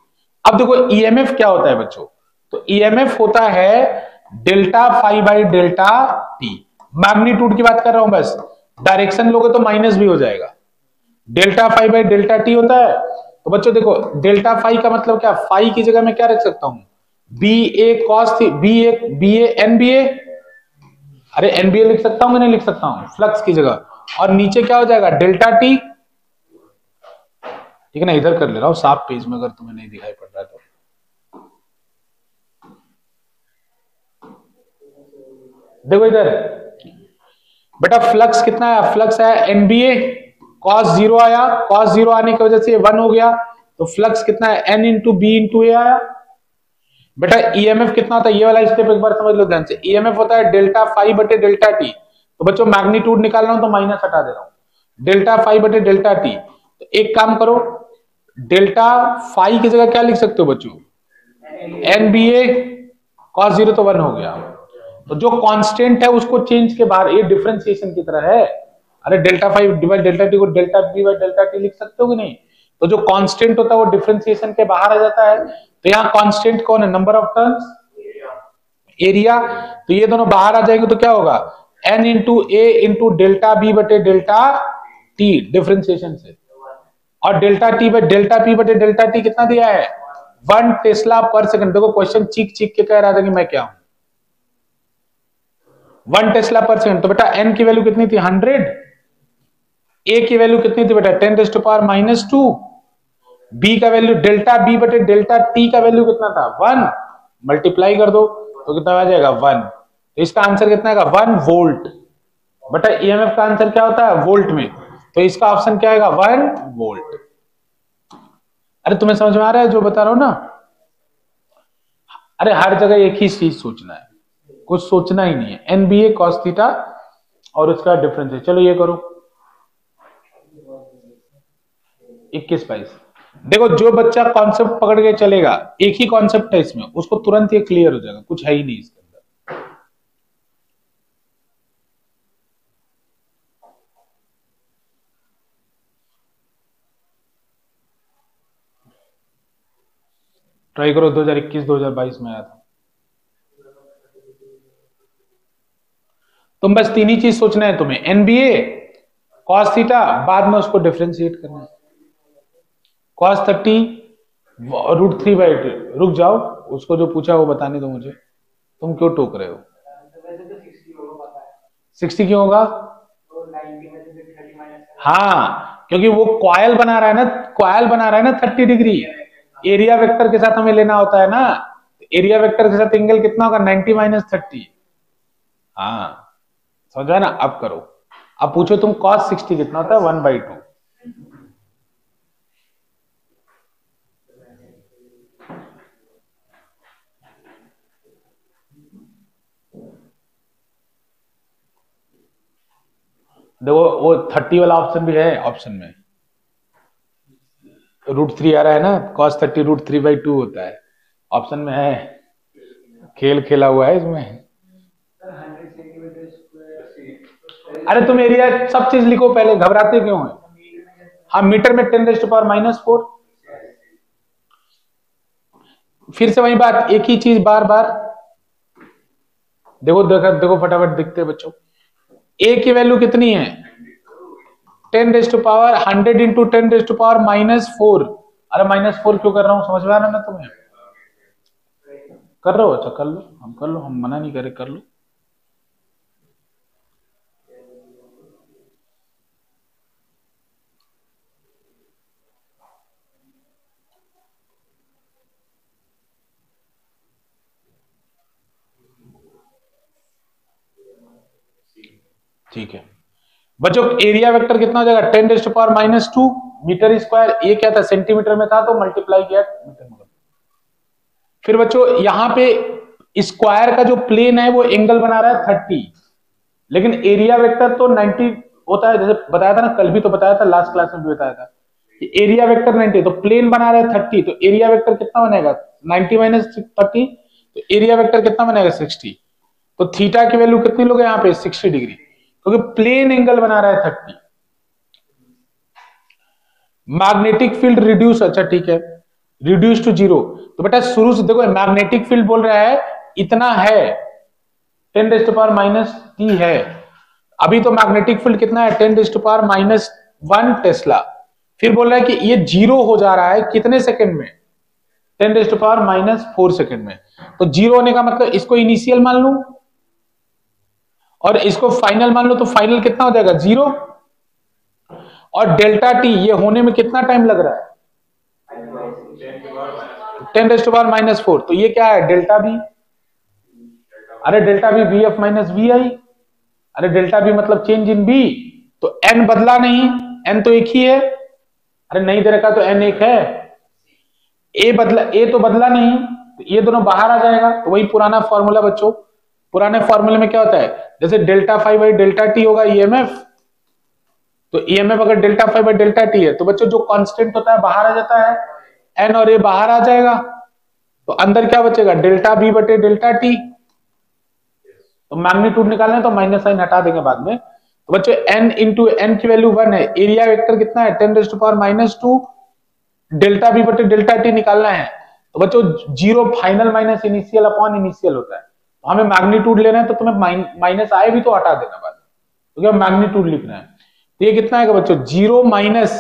अब देखो ईएमएफ क्या होता है बच्चों? तो ईएमएफ होता है delta phi by delta T. Magnitude की बात कर रहा हूं बस, डायरेक्शन लोगे तो माइनस भी हो जाएगा। Delta phi by delta T होता है। तो बच्चों देखो, डेल्टा फाई का मतलब क्या? फाई की जगह मैं क्या रख सकता हूं? बी ए कॉस थी, बी ए एन बी ए। अरे एनबीए लिख सकता हूं कि नहीं लिख सकता हूं? फ्लक्स की जगह, और नीचे क्या हो जाएगा? Delta T. ठीक है ना? इधर कर ले रहा हूं साफ पेज में, अगर तुम्हें नहीं दिखाई पड़ रहा है तो। देखो इधर बेटा, फ्लक्स कितना है? फ्लक्स है एनबीए, कॉस 0 आया, कॉस 0 आने की वजह से ये 1 हो गया, तो फ्लक्स कितना है? एन इंटू बी इंटू ए आया। बेटा ईएमएफ कितना होता है? ये वाला स्टेप एक बार समझ लो ध्यान से। ईएमएफ होता है डेल्टा फाई बटे डेल्टा टी। तो बच्चों मैग्नीट्यूड निकाल रहा हूं तो माइनस हटा दे रहा हूं, डेल्टा फाई बटे डेल्टा टी। तो एक काम करो, डेल्टा फाई की जगह क्या लिख सकते हो बच्चों? एन बी ए कॉस 0, तो 1 हो गया। तो जो कांस्टेंट है उसको चेंज के बाहर, ये डिफरेंशिएशन की तरह है। अरे delta five divide delta T को delta B by delta T लिख सकते हो कि नहीं? तो जो कांस्टेंट होता है वो डिफरेंशिएशन के बाहर आ जाता है। तो यहाँ कांस्टेंट कौन है? Number of turns, area. तो ये दोनों बाहर आ जाएंगे तो क्या होगा? एन इंटू ए इंटू डेल्टा बी बटे डेल्टा टी, डिफरेंशिएशन से। और delta T by delta P बटे डेल्टा टी कितना दिया है? 1 टेस्ला पर सेकंड। देखो क्वेश्चन चीख चीख के कह रहा था कि मैं क्या हूं, 1 टेस्ला पर सेकंड। तो बेटा एन की वैल्यू कितनी थी? 100। ए की वैल्यू कितनी थी बेटा? 10⁻²। बी का वैल्यू डेल्टा बी बटे डेल्टा टी का वैल्यू कितना था? 1। मल्टीप्लाई कर दो तो कितना आ जाएगा? 1। तो इसका आंसर कितना आएगा? 1 वोल्ट। बेटा ईएमएफ का आंसर क्या होता है? वोल्ट में, तो इसका ऑप्शन क्या आएगा? 1 वोल्ट। अरे तुम्हें समझ में आ रहा है जो बता रहा हूं ना? अरे हर जगह एक ही चीज सोचना है, कुछ सोचना ही नहीं है। एनबीए कॉस थीटा और उसका डिफरेंस है। चलो ये करो 21-22। देखो जो बच्चा कॉन्सेप्ट पकड़ के चलेगा, एक ही कॉन्सेप्ट है इसमें, उसको तुरंत ये क्लियर हो जाएगा, कुछ है ही नहीं इसके अंदर। ट्राई करो, 2021-2022 में आया था। तुम बस 3 ही चीज सोचना है तुम्हें, एनबीए कॉस थीटा, बाद में उसको डिफरेंशिएट करना है। कॉस 30√3/2। रुक जाओ, उसको जो पूछा वो बताने दो मुझे, तुम क्यों टोक रहे हो? 60 क्यों होगा? हाँ, क्योंकि वो कॉयल बना रहा है ना, कॉयल बना रहा है ना 30 डिग्री। एरिया वेक्टर के साथ हमें लेना होता है ना, एरिया वेक्टर के साथ एंगल कितना होगा? 90-30। हाँ समझा ना? अब करो, अब पूछो तुम cos 60 कितना होता है? 1/2। देखो वो 30 वाला ऑप्शन भी है, ऑप्शन में √3 आ रहा है ना, cos 30 √3/2 होता है, ऑप्शन में है, खेल खेला हुआ है इसमें। अरे तुम एरिया सब चीज लिखो पहले, घबराते क्यों है? हाँ, मीटर में 10⁻⁻⁴। फिर से वही बात, एक ही चीज बार बार। देखो देखो देखो फटाफट दिखते हैं बच्चों, ए की वैल्यू कितनी है? 10⁻100 इंटू 10⁻⁻⁴। अरे -4 क्यों कर रहा हूं, समझ में आ रहा है ना तुम्हें? कर रहे हो? अच्छा कर लो, हम कर लो, हम मना नहीं करे, कर लो। ठीक है बच्चों, एरिया वेक्टर कितना हो जाएगा? 10⁻⁻2 मीटर स्क्वायर। ये क्या था, सेंटीमीटर में था तो मल्टीप्लाई किया मीटर में। फिर बच्चों यहां पे स्क्वायर का जो प्लेन है वो एंगल बना रहा है 30, लेकिन एरिया वेक्टर तो 90 होता है, जैसे बताया था ना, कल भी तो बताया था, लास्ट क्लास में भी बताया था कि एरिया वेक्टर 90, तो प्लेन बना रहा है 30, तो एरिया वेक्टर कितना बनेगा? 90 - 30, तो एरिया वेक्टर कितना बनेगा? 60। तो थीटा की वैल्यू कितनी लोगे यहाँ पे? 60 डिग्री, क्योंकि प्लेन एंगल बना रहा है 30। मैग्नेटिक फील्ड रिड्यूस, अच्छा ठीक है, रिड्यूस टू 0। तो बेटा शुरू से देखो, मैग्नेटिक फील्ड बोल रहा है इतना है, 10⁻⁻t है। अभी तो मैग्नेटिक फील्ड कितना है? 10⁻⁻1 टेस्ला। फिर बोल रहा है कि ये 0 हो जा रहा है कितने सेकंड में? 10⁻⁻4 सेकंड में। तो 0 होने का मतलब इसको इनिशियल मान लू और इसको फाइनल मान लो, तो फाइनल कितना हो जाएगा? 0। और डेल्टा टी ये होने में कितना टाइम लग रहा है? 10⁻⁻4। तो ये क्या है? Delta B. अरे डेल्टा बी VF - VI। अरे डेल्टा बी मतलब चेंज इन बी। तो एन बदला नहीं, एन तो एक ही है। अरे नहीं दे रखा तो एन एक है। ए बदला, ए तो बदला नहीं, तो ये दोनों बाहर आ जाएगा। तो वही पुराना फॉर्मूला बच्चों, पुराने फॉर्मूले में क्या होता है, जैसे ΔΦ/ΔT होगा EMF, तो EMF अगर ΔΦ/ΔT है तो बच्चों जो कांस्टेंट होता है बाहर आ जाता है, एन और ए बाहर आ जाएगा, तो अंदर क्या बचेगा? ΔB/ΔT। तो मैग्नीट्यूड निकालना है तो माइनस साइन हटा देंगे बाद में। तो बच्चों n इंटू एन की वैल्यू 1 है, एरिया वेक्टर कितना है? 10⁻⁻2 ΔB/ΔT निकालना है। तो बच्चों 0 final minus initial upon initial होता है, तो हमें मैग्नीट्यूड लेना है, तो तुम्हें माइनस आए भी तो हटा देना बाद में, क्योंकि मैग्नीट्यूड लिखना है। तो ये कितना आएगा बच्चों? 0 माइनस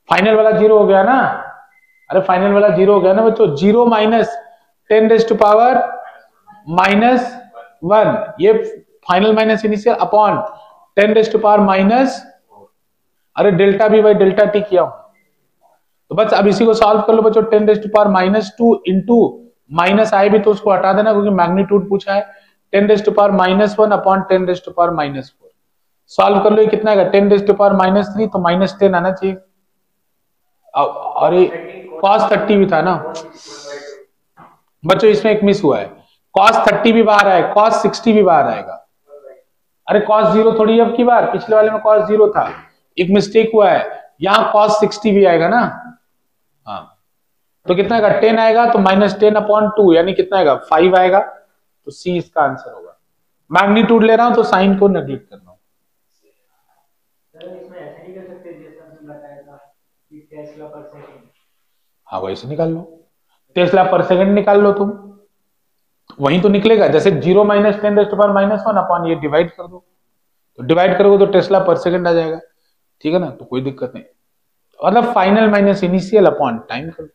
फाइनल वाला 0 हो गया ना, अरे फाइनल वाला 0 हो गया ना बच्चों, 0 माइनस 10⁻⁻1, ये फाइनल माइनस इनिशियल अपॉन 10⁻⁻, अरे ΔB/ΔT किया हूं। तो बस अब इसी को सॉल्व कर लो बच्चों, 10⁻⁻2 इंटू माइनस आए भी तो उसको हटा देना, क्योंकि मैग्नीट्यूड पूछा है। 10⁻⁻1 अपॉन 10⁻⁻4 सॉल्व कर लो, ये कितना आएगा? 10⁻3 तो -10 आना चाहिए। अरे cos 30 भी था ना बच्चों, इसमें एक मिस हुआ है, cos 30 भी बाहर आएगा, cos 60 भी बाहर आएगा। अरे cos 0 थोड़ी अब की बार, पिछले वाले में cos 0 था, एक मिस्टेक हुआ है, यहां cos 60 भी आएगा ना। हाँ, तो कितना आएगा? 10 आएगा, तो -10/2 यानी कितना आएगा? 5 आएगा। तो सी इसका आंसर होगा। मैग्नीट्यूड ले रहा हूं तो साइन को नेग्लेक्ट कर रहा हूं। इसमें ऐसे नहीं कर सकते जैसा हमने बताया था कि टेस्ला पर सेकंड। हाँ वैसे निकाल लो, टेस्ला पर सेकंड निकाल लो तुम, वहीं तो निकलेगा। जैसे 0 - 10⁻⁻1 अपॉन ये डिवाइड कर दो, तो डिवाइड करोगे तो टेस्ला पर सेकंड आ जाएगा, ठीक है ना, तो कोई दिक्कत नहीं। मतलब final minus initial upon time करो।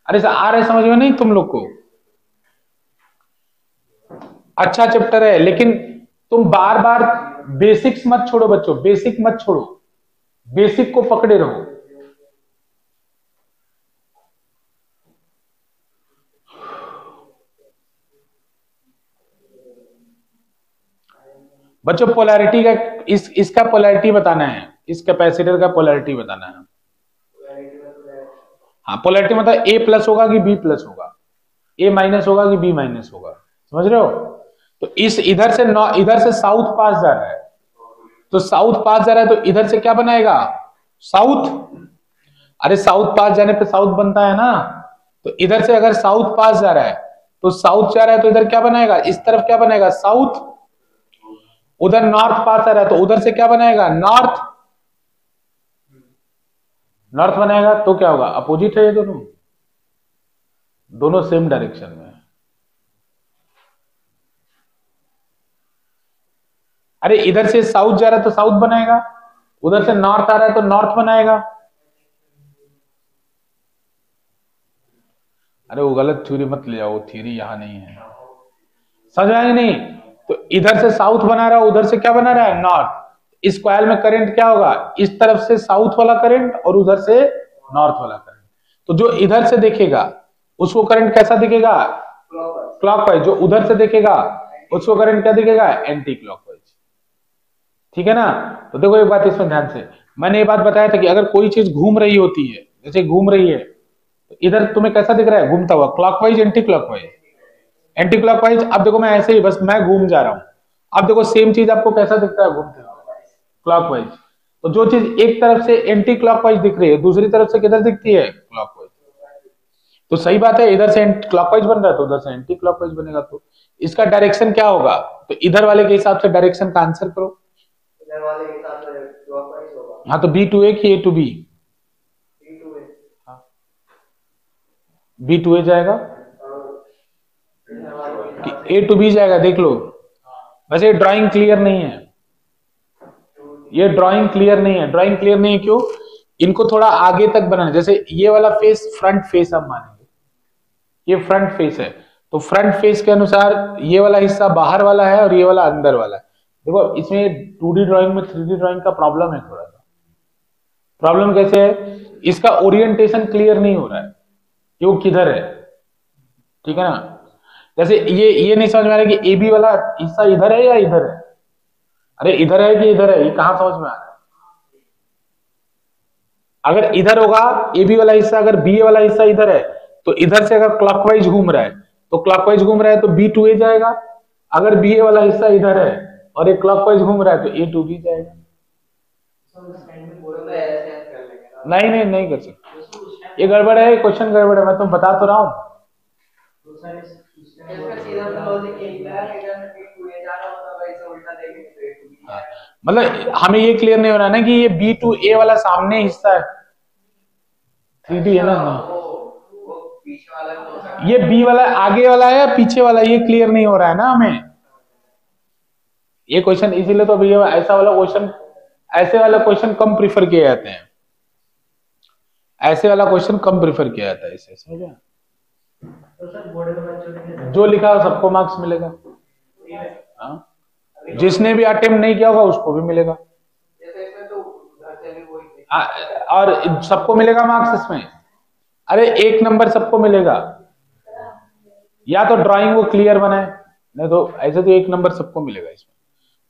अरे आ रहे समझ में नहीं तुम लोग को? अच्छा चैप्टर है, लेकिन तुम बार बार बेसिक्स मत छोड़ो बच्चों, बेसिक मत छोड़ो, बेसिक को पकड़े रहो। बच्चों पोलैरिटी का इसका पोलैरिटी बताना है, इस कैपेसिटर का पोलैरिटी बताना है। हाँ, पोलैरिटी मतलब A प्लस होगा कि B प्लस होगा, A माइनस होगा कि B माइनस होगा, समझ रहे हो? तो इस इधर से साउथ पास जा रहा है, तो साउथ पास जा रहा है तो इधर से क्या बनाएगा, साउथ। अरे साउथ पास जाने पे साउथ बनता है ना, तो इधर से अगर साउथ पास जा रहा है तो साउथ जा रहा है तो इधर क्या बनाएगा, इस तरफ क्या बनाएगा, साउथ। उधर नॉर्थ पास आ रहा है तो उधर से क्या बनाएगा, नॉर्थ। नॉर्थ बनाएगा तो क्या होगा, अपोजिट है ये दोनों, दोनों सेम डायरेक्शन में। अरे इधर से साउथ जा रहा है तो साउथ बनाएगा, उधर से नॉर्थ आ रहा है तो नॉर्थ बनाएगा। अरे वो गलत थ्योरी मत ले जाओ, थ्योरी यहां नहीं है, समझ आए नहीं। तो इधर से साउथ बना रहा है, उधर से क्या बना रहा है, नॉर्थ। इस कॉइल में करंट क्या होगा, इस तरफ से साउथ वाला करंट और उधर से नॉर्थ वाला करंट। तो जो इधर से देखेगा उसको करंट कैसा दिखेगा, क्लॉकवाइज। जो उधर से देखेगा उसको करंट क्या दिखेगा, एंटी क्लॉकवाइज। ठीक है ना। तो देखो एक बात इसमें ध्यान से, मैंने ये बात बताया था कि अगर कोई चीज घूम रही होती है, जैसे घूम रही है, तो इधर तुम्हें कैसा दिख रहा है, घूमता हुआ, clockwise anti clockwise, anti clockwise. अब देखो मैं ऐसे ही बस मैं घूम जा रहा हूं, अब देखो सेम चीज आपको कैसा दिखता है, घूमते हुए, क्लॉकवाइज। तो जो चीज एक तरफ से एंटी क्लॉकवाइज दिख रही है दूसरी तरफ से किधर दिखती है, क्लॉकवाइज। तो सही बात है, इधर से क्लॉकवाइज बन रहा है तो उधर से एंटी क्लॉकवाइज बनेगा। तो इसका डायरेक्शन क्या होगा, तो इधर वाले के हिसाब से डायरेक्शन का आंसर करो। इधर वाले के हिसाब से क्लॉकवाइज होगा। हाँ तो बी टू ए की ए टू बी, बी टू ए जाएगा ए टू बी जाएगा, देख लो। वैसे ड्राइंग क्लियर नहीं है, ये ड्राइंग क्लियर नहीं है। ड्राइंग क्लियर नहीं है क्यों, इनको थोड़ा आगे तक बनाना। जैसे ये वाला फेस फ्रंट फेस हम मानेंगे, ये फ्रंट फेस है, तो फ्रंट फेस के अनुसार ये वाला हिस्सा बाहर वाला है और ये वाला अंदर वाला है। देखो इसमें 2D ड्राइंग में 3D ड्राइंग का प्रॉब्लम है थोड़ा सा। प्रॉब्लम कैसे है, इसका ओरिएंटेशन क्लियर नहीं हो रहा है कि वो किधर है। ठीक है ना। जैसे ये नहीं समझ में आ रहा है कि ए बी वाला हिस्सा इधर है या इधर है। अरे इधर है कि इधर है, ये कहां समझ में आ रहा है। अगर इधर होगा ए बी वाला हिस्सा, अगर बी वाला हिस्सा इधर है, तो इधर से अगर क्लॉकवाइज घूम रहा है तो क्लॉकवाइज घूम रहा है तो बी टू ए जाएगा। अगर बी वाला हिस्सा इधर है और एक क्लॉकवाइज घूम रहा है तो ए टू बी जाएगा। नहीं नहीं नहीं कर सकते, ये गड़बड़ है, क्वेश्चन गड़बड़ है, मैं तुम बता तो रहा हूं। मतलब हमें ये क्लियर नहीं हो रहा ना कि ये बी टू ए वाला सामने हिस्सा है, 3D है ना। ये बी वाला आगे वाला है या पीछे वाला, ये क्लियर नहीं हो रहा है ना हमें ये क्वेश्चन। इसीलिए तो भैया ऐसा वाला क्वेश्चन, ऐसे वाला क्वेश्चन कम प्रीफर किए जाते हैं, ऐसे वाला क्वेश्चन कम प्रीफर किया जाता है इसे, समझ गया। जो लिखा हो सबको मार्क्स मिलेगा, हाँ? जिसने भी अटेम्प्ट नहीं किया होगा उसको भी मिलेगा, और सबको मिलेगा मार्क्स इसमें। अरे 1 नंबर सबको मिलेगा, या तो ड्राइंग वो क्लियर बनाए, नहीं तो ऐसे तो 1 नंबर सबको मिलेगा इसमें।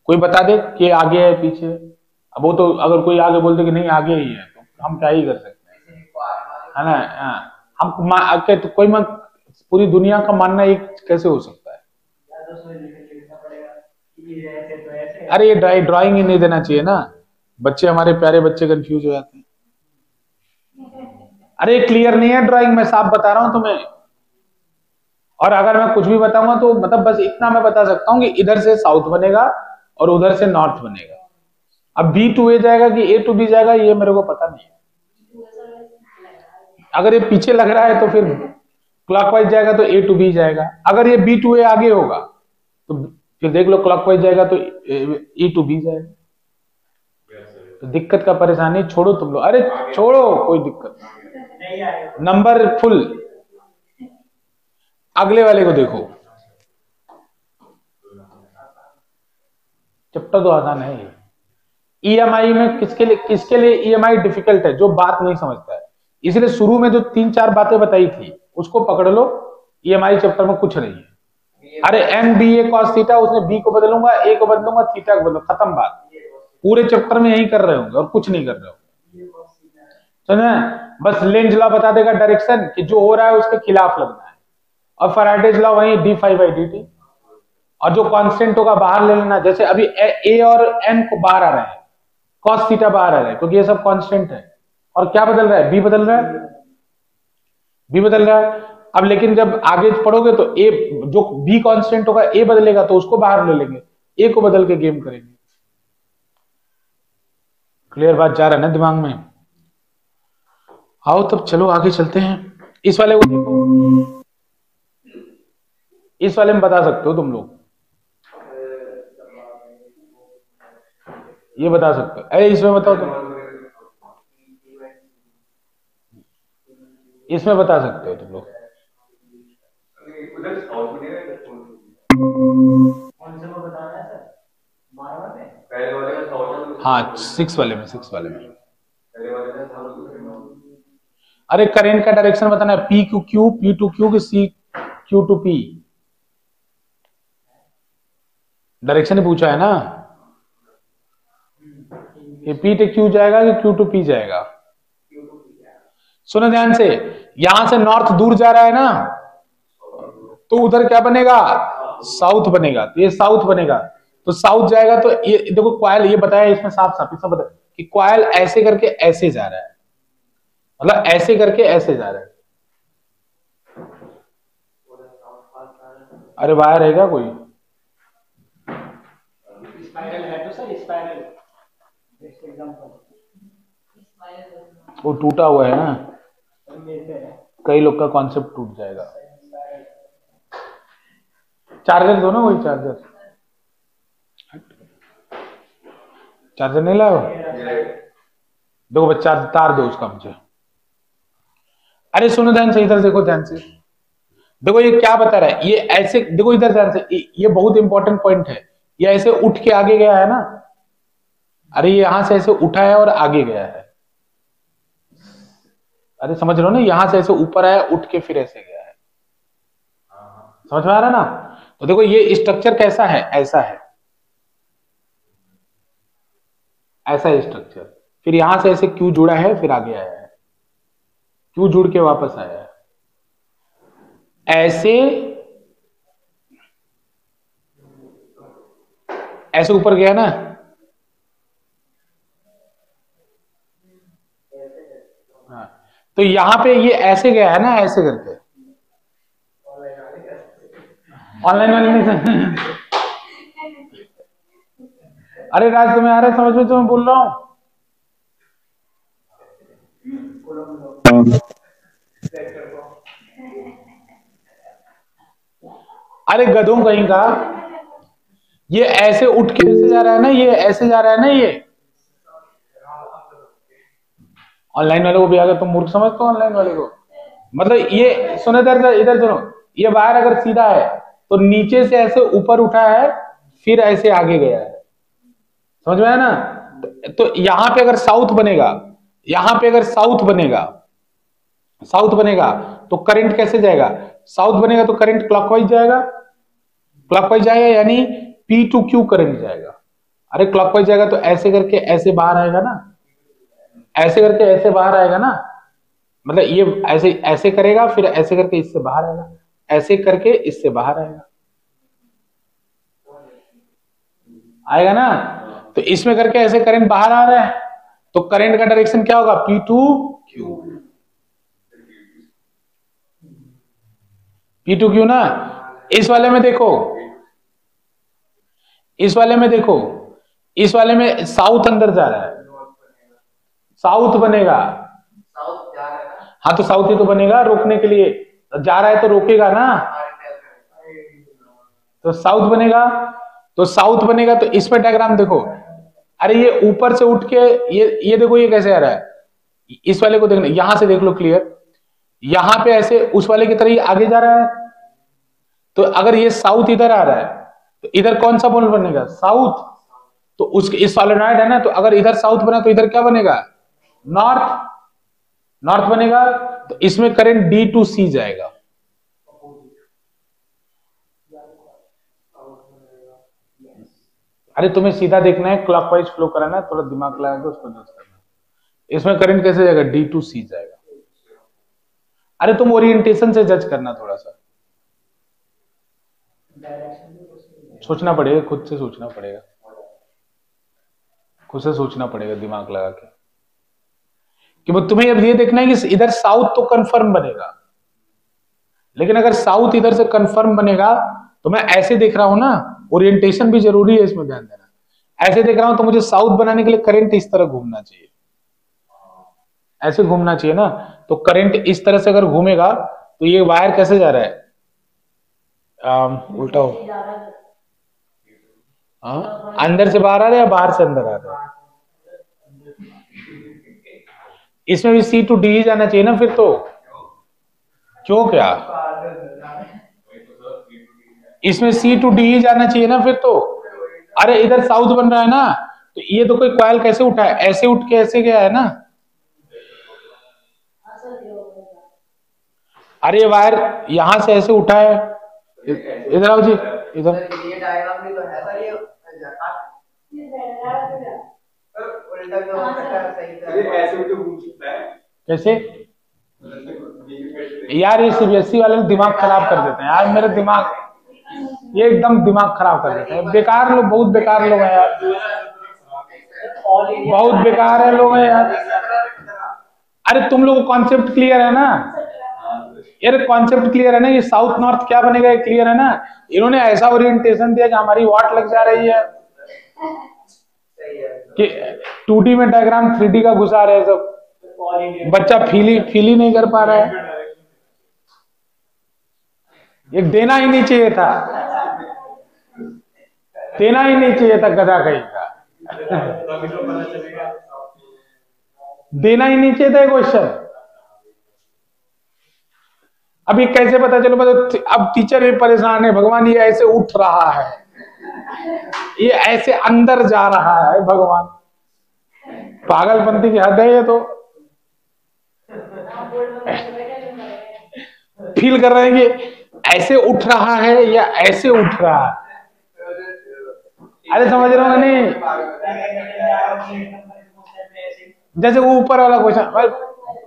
कोई बता दे कि आगे है पीछे, अब वो तो अगर कोई आगे बोल दे कि नहीं आगे ही है तो हम क्या ही कर सकते हैं, है ना। हम तो कोई पूरी दुनिया का मानना एक कैसे हो सकता है। अरे ये ड्राइंग ही नहीं देना चाहिए ना, बच्चे हमारे प्यारे बच्चे कंफ्यूज हो जाते हैं। अरे क्लियर नहीं है ड्राइंग, मैं साफ बता रहा हूं तुम्हें। और अगर मैं कुछ भी बताऊंगा तो मतलब बस इतना मैं बता सकता हूं कि इधर से साउथ बनेगा और उधर से नॉर्थ बनेगा। अब बी टू ए जाएगा कि ए टू बी जाएगा ये मेरे को पता नहीं है। अगर ये पीछे लग रहा है तो फिर क्लॉकवाइज जाएगा तो ए टू बी जाएगा। अगर ये बी टू ए आगे होगा तो फिर देख लो क्लॉकवाइज जाएगा तो ए टू बी जाएगा। तो दिक्कत का परेशानी छोड़ो तुम लोग, अरे छोड़ो कोई दिक्कत नहीं, नंबर फुल। अगले वाले को देखो, चैप्टर तो आसान है। ईएमआई में किसके लिए ईएमआई डिफिकल्ट है, जो बात नहीं समझता है। इसलिए शुरू में जो 3-4 बातें बताई थी उसको पकड़ लो, ईएमआई चैप्टर में कुछ नहीं है। अरे N B A cos theta, उसने बी को बदलूंगा, ए को बदलूंगा, थीटा को बदलूंगा, खत्म बात। पूरे चैप्टर में यही कर रहे होंगे और कुछ नहीं कर रहे होंगे, समझे। बस लेंज लॉ बता देगा डायरेक्शन कि जो हो रहा है उसके खिलाफ लगना है, और फैराडेज लॉ वही D phi by D T, और जो कांस्टेंट होगा बाहर ले लेना। जैसे अभी ए और एन को बाहर आ रहे हैं, कॉस थीटा बाहर आ रहा है क्योंकि ये सब कांस्टेंट है। और क्या बदल रहा है? बी बदल रहा है, बी बदल रहा है। अब लेकिन जब आगे पढ़ोगे तो ए, जो बी कांस्टेंट होगा ए बदलेगा तो उसको बाहर ले लेंगे, ए को बदल के गेम करेंगे। क्लियर बात जा रहा है ना दिमाग में? आओ तब चलो आगे चलते हैं। इस वाले को देखो, इस वाले में बता सकते हो तुम लोग, ये बता सकते हो। अरे इसमें बताओ तुम, इसमें बता सकते हो तुम लोग। कौन से में बताना है सर? 12 में? हाँ 6 वाले में, 6 वाले में। अरे करेंट का डायरेक्शन बताना है, P to Q, P to Q की सी क्यू टू पी, डायरेक्शन ही पूछा है ना कि पी टू क्यू जाएगा कि क्यू टू पी जाएगा। सुनो ध्यान से, यहां से नॉर्थ दूर जा रहा है ना, तो उधर क्या बनेगा? साउथ बनेगा। तो ये साउथ बनेगा, तो साउथ जाएगा तो ये देखो क्वाइल, ये बताया इसमें साफ साफ, इसमें बताया कि क्वाइल ऐसे करके ऐसे जा रहा है, मतलब ऐसे करके ऐसे जा रहा है। अरे वायर है क्या कोई? स्पाइरल है तो सर, स्पाइरल बेस्ट एग्जांपल। वो टूटा हुआ है ना, कई लोग का कॉन्सेप्ट टूट जाएगा। चार्जर दो ना, वही चार्जर, चार्जर नहीं लाओ? देखो बच्चा तार दो उसका मुझे। अरे सुनो ध्यान से, इधर देखो ध्यान से, देखो ये क्या बता रहा है, ये ऐसे देखो इधर ध्यान से, ये बहुत इंपॉर्टेंट पॉइंट है। ये ऐसे उठ के आगे गया है ना, अरे ये यहां से ऐसे उठा है और आगे गया है। अरे समझ रहे हो ना, यहां से ऐसे ऊपर आया, उठ के फिर ऐसे गया है। समझ में आ रहा है ना? तो देखो ये स्ट्रक्चर कैसा है, ऐसा है, ऐसा स्ट्रक्चर। फिर यहां से ऐसे क्यू जुड़ा है, फिर आगे आया है, क्यू जुड़ के वापस आया है, ऐसे ऐसे ऊपर गया ना। हाँ, तो यहां पे ये ऐसे गया है ना, ऐसे करके। ऑनलाइन वाले नहीं अरे राज तुम्हें आ रहा है समझ में जो मैं बोल रहा हूं? अरे गधों कहीं का, ये ऐसे उठ के ऐसे जा रहा है ना, ये ऐसे जा रहा है ना, ये ऑनलाइन वाले को भी अगर तुम मूर्ख समझते हो ऑनलाइन वाले को, मतलब ये सुनो इधर, इधर सुनो, ये वायर अगर सीधा है तो नीचे से ऐसे ऊपर उठा है, फिर ऐसे आगे गया है। समझ में आया ना? तो यहां पे अगर साउथ बनेगा, यहां पे अगर साउथ बनेगा, साउथ बनेगा तो करंट कैसे जाएगा? साउथ बनेगा तो करंट क्लॉकवाइज जाएगा, क्लॉकवाइज जाएगा, यानी पी टू क्यू करंट जाएगा। अरे क्लॉकवाइज जाएगा तो ऐसे करके ऐसे बाहर आएगा ना, ऐसे करके ऐसे बाहर आएगा ना, मतलब ये ऐसे ऐसे करेगा, फिर ऐसे करके इससे बाहर आएगा, ऐसे करके इससे बाहर आएगा, आएगा ना। तो इसमें करके ऐसे करंट बाहर आ रहा है, तो करंट का डायरेक्शन क्या होगा? P to Q, P to Q ना। इस वाले में देखो, इस वाले में देखो, इस वाले में साउथ अंदर जा रहा है, साउथ बनेगा। हाँ तो साउथ ही तो बनेगा, रोकने के लिए जा रहा है तो रोकेगा ना, तो साउथ बनेगा। तो साउथ बनेगा तो इस पर डायग्राम देखो, अरे ये ऊपर से उठ के ये देखो ये कैसे आ रहा है, इस वाले को देखना, यहां से देख लो क्लियर, यहां पे ऐसे उस वाले की तरह ही आगे जा रहा है। तो अगर ये साउथ इधर आ रहा है तो इधर कौन सा पोल बनेगा? साउथ। तो उसके इस सोलेनॉइड है ना, तो अगर इधर साउथ बना तो इधर क्या बनेगा? नॉर्थ, नॉर्थ बनेगा। तो इसमें करंट डी टू सी जाएगा। अरे तुम्हें सीधा देखना है, क्लॉकवाइज फ्लो कराना है, थोड़ा दिमाग लगाकर उसको जज करना। इसमें करंट कैसे जाएगा? डी टू सी जाएगा। अरे तुम ओरिएंटेशन से जज करना थोड़ा सा, सोचना पड़ेगा, खुद से सोचना पड़ेगा, खुद से सोचना पड़ेगा दिमाग लगा के कि वो तुम्हें अब ये देखना है कि इधर साउथ तो कंफर्म बनेगा, लेकिन अगर साउथ इधर से कंफर्म बनेगा तो मैं ऐसे देख रहा हूं ना, ओरिएंटेशन भी जरूरी है इसमें ध्यान देना। ऐसे देख रहा हूं तो मुझे साउथ बनाने के लिए करंट इस तरह घूमना चाहिए, ऐसे घूमना चाहिए ना। तो करंट इस तरह से अगर घूमेगा तो ये वायर कैसे जा रहा है, उल्टा हो, अंदर से बाहर आ रहा है या बाहर से अंदर आ रहा है? इसमें भी C to D ही जाना चाहिए ना फिर तो, क्यों क्या इसमें C to D ही जाना चाहिए ना फिर तो। अरे इधर साउथ बन रहा है ना, तो ये तो कोई कॉइल कैसे उठा है, ऐसे उठ के ऐसे गया है ना। अरे वायर यहां से ऐसे उठा है, इधर आओ जी, इधर ये डायग्राम भी तो है सर, ये उल्टा भी हो सकता है, सही ऐसे भी तो घूम सकता है। कैसे यार, ये CBSE वाले दिमाग खराब कर देते हैं यार, मेरे दिमाग ये एकदम दिमाग खराब कर देते हैं। बेकार लोग, बहुत बेकार लोग हैं यार, बहुत बेकार है लोग हैं यार। अरे तुम लोग को कॉन्सेप्ट क्लियर है ना यार, कॉन्सेप्ट क्लियर है ना, ये साउथ नॉर्थ क्या बनेगा ये क्लियर है ना। इन्होंने ऐसा ओरिएंटेशन दिया कि हमारी वाट लग जा रही है कि 2D में डायग्राम 3D का घुसा रहे सब, बच्चा फील ही नहीं कर पा रहा है। ये देना ही नहीं चाहिए था, देना ही नहीं चाहिए था, गधा कहीं का देना ही नहीं चाहिए था क्वेश्चन। अब ये कैसे पता चलो, अब टीचर भी परेशान है, भगवान ये ऐसे उठ रहा है, ये ऐसे अंदर जा रहा है, भगवान पागलपंती की हद है ये तो। फील कर रहे हैं कि ऐसे उठ रहा है या ऐसे उठ रहा है, अरे समझ रहे हो नहीं, जैसे वो ऊपर वाला क्वेश्चन,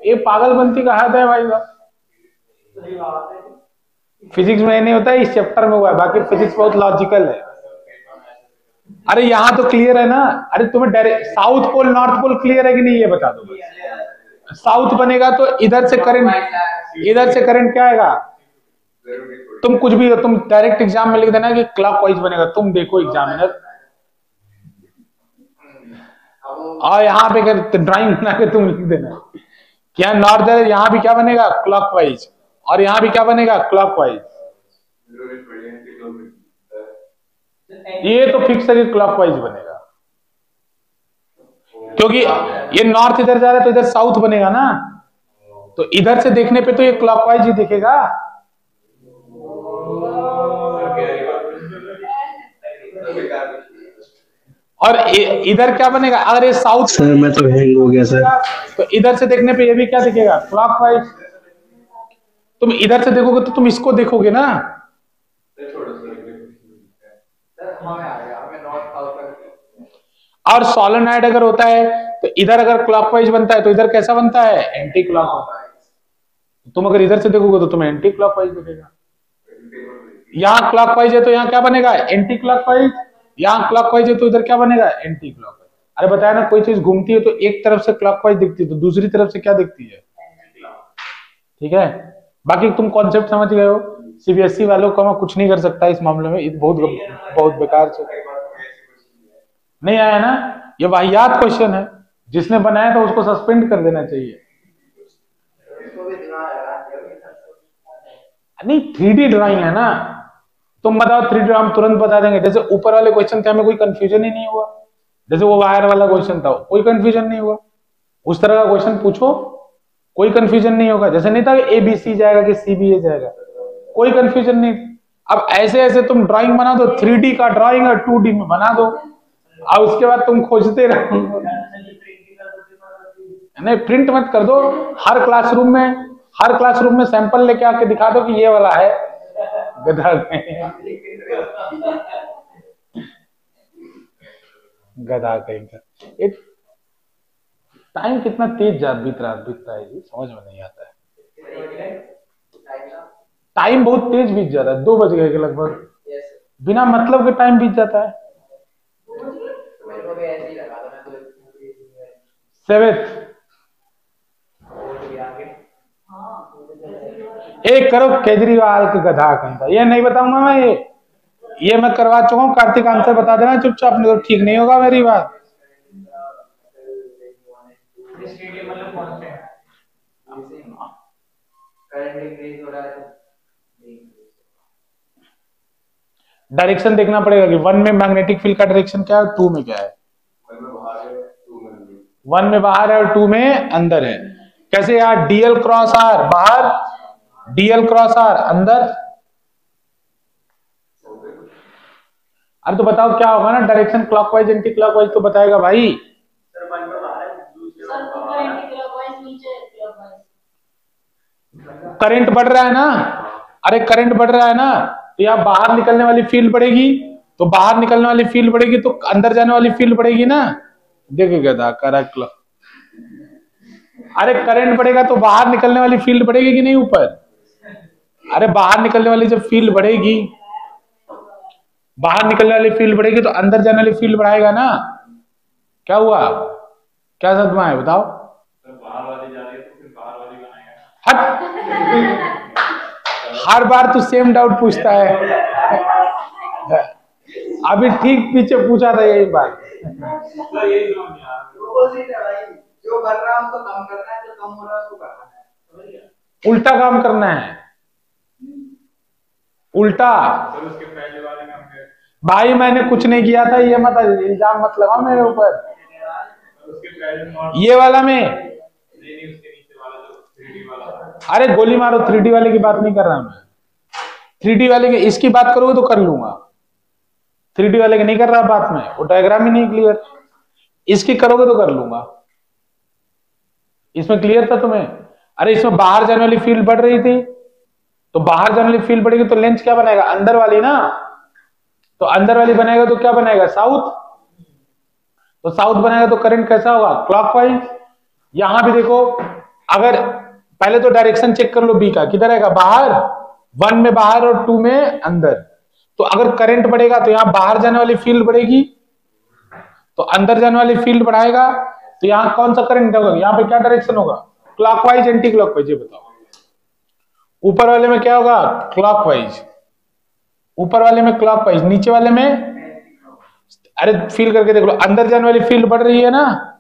ये पागलपंती का हद है भाई साहब। फिजिक्स में नहीं होता है, इस चैप्टर में हुआ है, बाकी फिजिक्स बहुत लॉजिकल है। अरे यहां तो क्लियर है ना, अरे तुम्हें direct south pole north pole clear है कि नहीं ये बता दो। साउथ बनेगा तो इधर से करंट क्या आएगा, तुम कुछ भी हो, तुम डायरेक्ट एग्जाम में लिख देना कि क्लॉकवाइज बनेगा, तुम देखो एग्जामिनर, और यहाँ पे ड्राइंग बना के तुम लिख देना क्या नॉर्थ है, यहाँ भी क्या बनेगा क्लॉकवाइज, और यहाँ भी क्या बनेगा क्लॉकवाइज। ये तो फिक्स है कि क्लॉकवाइज बनेगा, क्योंकि ये नॉर्थ इधर जा रहा है तो इधर साउथ बनेगा ना, तो इधर से देखने पे तो ये क्लॉकवाइज ही दिखेगा। और इधर क्या बनेगा, अगर ये साउथ, सर मैं तो हैंग हो गया सर, तो इधर से देखने पे ये भी क्या दिखेगा क्लॉकवाइज। तुम इधर से देखोगे तो तुम इसको देखोगे ना, और सोलेनॉइड अगर होता है तो इधर अगर क्लॉकवाइज बनता है तो इधर कैसा बनता है एंटी क्लॉकवाइज। तुम अगर इधर से देखोगे तो तुम्हें एंटी क्लॉकवाइज दिखेगा। यहां क्लॉकवाइज है तो यहां क्या बनेगा एंटी क्लॉकवाइज, यहां क्लॉकवाइज है तो इधर क्या बनेगा एंटी क्लॉकवाइज। अरे बताया ना, कोई चीज घूमती है तो एक तरफ से क्लॉकवाइज दिखती है तो दूसरी तरफ से क्या दिखती है, ठीक है। बाकी तुम कॉन्सेप्ट समझ गए हो। CBSE वालों को मैं कुछ नहीं कर सकता इस मामले में, बहुत बेकार से नहीं आया ना, ये वाहियात क्वेश्चन है, जिसने बनाया था उसको सस्पेंड कर देना चाहिए। नहीं 3D ड्राइंग है ना, तुम बताओ 3D हम तुरंत बता देंगे। जैसे ऊपर वाले क्वेश्चन थे, हमें कोई कंफ्यूजन ही नहीं हुआ, जैसे वो वायर वाला क्वेश्चन था कोई कंफ्यूजन नहीं हुआ। उस तरह का क्वेश्चन पूछो कोई कंफ्यूजन नहीं होगा। जैसे नहीं था ABC जाएगा कि CBA जाएगा, कोई कंफ्यूजन नहीं। अब ऐसे ऐसे तुम ड्राइंग बना दो, 3D का ड्राइंग है 2D में बना दो, और उसके बाद तुम खोजते रहो। नहीं प्रिंट मत कर दो, हर क्लासरूम में सैंपल लेके आके दिखा दो कि ये वाला है, गधा गधा कहीं का। टाइम कितना तेज बीतता है जी, समझ में नहीं आता है। टाइम बहुत तेज बीत जा रहा है, 2 बज गए लगभग। बिना मतलब के टाइम बीत जाता है। सेवेंथ एक करो केजरीवाल के गधा कंधा, ये नहीं बताऊंगा मैं, ये मैं करवा चुका हूँ। कार्तिक आंसर बता देना चुपचाप, नहीं तो ठीक नहीं होगा मेरी बात। डायरेक्शन देखना पड़ेगा कि 1 में मैग्नेटिक फील्ड का डायरेक्शन क्या है, 2 में क्या है। 1 में बाहर है और 2 में अंदर है। कैसे यार, डीएल क्रॉस आर बाहर, डीएल क्रॉस आर अंदर। अरे तो बताओ क्या होगा ना, डायरेक्शन क्लॉकवाइज एंटी क्लॉकवाइज तो बताएगा भाई। करंट बढ़ रहा है ना, अरे करंट बढ़ रहा है ना, तो यहाँ बाहर निकलने वाली फील्ड बढ़ेगी, तो बाहर निकलने वाली फील्ड बढ़ेगी तो अंदर जाने वाली फील्ड बढ़ेगी ना। देखिएगा था करेक्ट। अरे करंट बढ़ेगा तो बाहर निकलने वाली फील्ड बढ़ेगी कि नहीं ऊपर। अरे बाहर निकलने वाली जब फील्ड बढ़ेगी, बाहर निकलने वाली फील्ड बढ़ेगी तो अंदर जाने वाली फील्ड बढ़ाएगा ना। क्या हुआ, क्या सदमा है बताओ। बाहर वाली जा रही है तो फिर बाहर वाली बनाएगा। हट, हर बार तू सेम डाउट पूछता है। अभी ठीक पीछे पूछा था यही बात। जो कर रहा है उसको कम करना है, जो कम हो रहा है उसको बढ़ाना है। उल्टा काम करना है, उल्टा। उसके पहले वाले में भाई मैंने कुछ नहीं किया था, ये मत इल्जाम मत लगाओ मेरे ऊपर। ये वाला में अरे गोली मारो, 3D वाले की बात नहीं कर रहा मैं। 3D वाले की इसकी बात करोगे तो कर लूंगा, 3D वाले की नहीं कर रहा बात में, वो डायग्राम ही नहीं क्लियर। इसकी करोगे तो कर लूंगा। इसमें क्लियर था तुम्हें। अरे इसमें बाहर जाने वाली फील्ड बढ़ रही थी, तो बाहर जाने वाली फील्ड बढ़ेगी तो लेंस क्या बनाएगा, अंदर वाली ना। तो अंदर वाली बनाएगा तो क्या बनाएगा, साउथ। तो साउथ बनाएगा तो करंट कैसा होगा, क्लॉकवाइज। यहां भी देखो, अगर पहले तो डायरेक्शन चेक कर लो बी का, किधर आएगा, बाहर। 1 में बाहर और 2 में अंदर। तो अगर करंट बढ़ेगा तो यहां बाहर जाने वाली फील्ड बढ़ेगी, तो अंदर जाने वाली फील्ड बढ़ाएगा, तो यहां कौन सा करंट होगा, यहां पे क्या डायरेक्शन होगा, क्लॉकवाइज एंटी क्लॉकवाइज। ये बताओ ऊपर वाले में क्या होगा, क्लॉकवाइज। ऊपर वाले में क्लॉकवाइज, नीचे वाले में, अरे फील करके देख लो, अंदर जाने वाली फील्ड बढ़ रही है ना,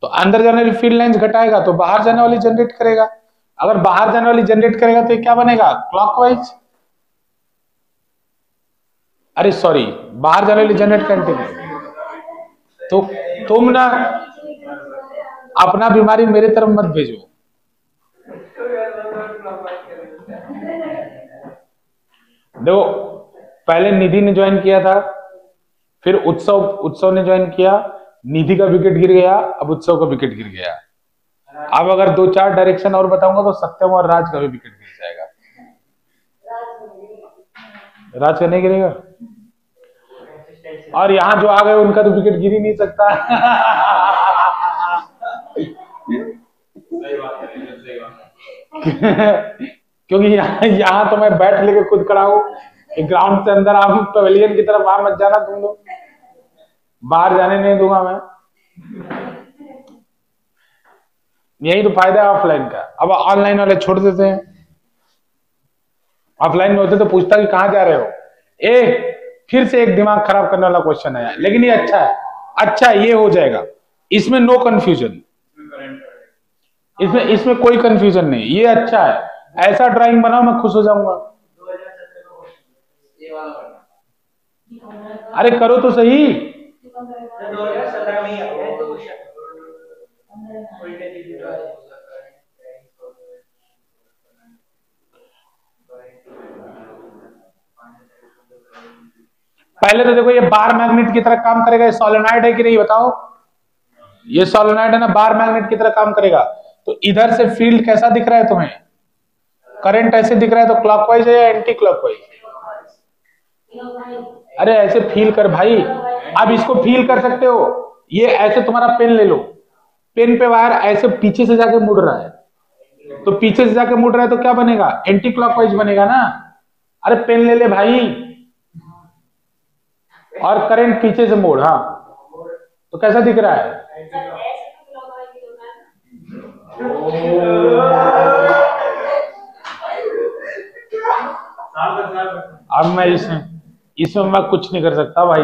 तो अंदर जाने वाली फील्ड लाइंस घटाएगा तो बाहर जाने वाली जनरेट करेगा। अगर बाहर जाने वाली जनरेट करेगा तो ये क्या बनेगा, क्लॉकवाइज। अरे सॉरी, बाहर जाने वाली जनरेट करते तो तुम ना अपना बीमारी मेरे तरफ मत भेजो। देखो पहले निधि ने ज्वाइन किया था, फिर उत्सव ने ज्वाइन किया, निधि का विकेट गिर गया, अब उत्सव का विकेट गिर गया। अब अगर 2-4 डायरेक्शन और बताऊंगा तो सत्यम और राज का भी विकेट गिर जाएगा। राज का नहीं गिरेगा, और यहां जो आ गए उनका तो विकेट गिर ही नहीं सकता। क्योंकि यहाँ तो मैं बैट लेके खुद खड़ा हूं, ग्राउंड से अंदर आऊं, पवेलियन की तरफ आ मत जाना तुम लोग, बाहर जाने नहीं दूंगा मैं। यही तो फायदा है ऑफलाइन का। अब ऑनलाइन वाले छोड़ देते हैं, ऑफलाइन में होते तो पूछता कि कहां जा रहे हो। फिर से एक दिमाग खराब करने वाला क्वेश्चन है, लेकिन ये अच्छा है, अच्छा ये हो जाएगा, इसमें नो कंफ्यूजन, इसमें कोई कंफ्यूजन नहीं, ये अच्छा है। ऐसा ड्राइंग बनाओ मैं खुश हो जाऊंगा। अरे करो तो सही। पहले तो देखो ये बार मैग्नेट की तरह काम करेगा, ये सोलेनॉइड है कि नहीं बताओ, ये सोलेनॉइड है ना, बार मैग्नेट की तरह काम करेगा। तो इधर से फील्ड कैसा दिख रहा है तुम्हें, करंट ऐसे दिख रहा है, तो क्लॉकवाइज है या एंटी क्लॉकवाइज। अरे ऐसे फील कर भाई, अब इसको फील कर सकते हो। ये ऐसे तुम्हारा पेन ले लो, पेन पे वायर ऐसे पीछे से जाके मुड़ रहा है, तो पीछे से जाके मुड़ रहा है तो क्या बनेगा, एंटी क्लॉकवाइज बनेगा ना। अरे पेन ले ले भाई, और करंट पीछे से मोड़, हाँ, तो कैसा दिख रहा है? अब मैं इसमें मैं कुछ नहीं कर सकता भाई।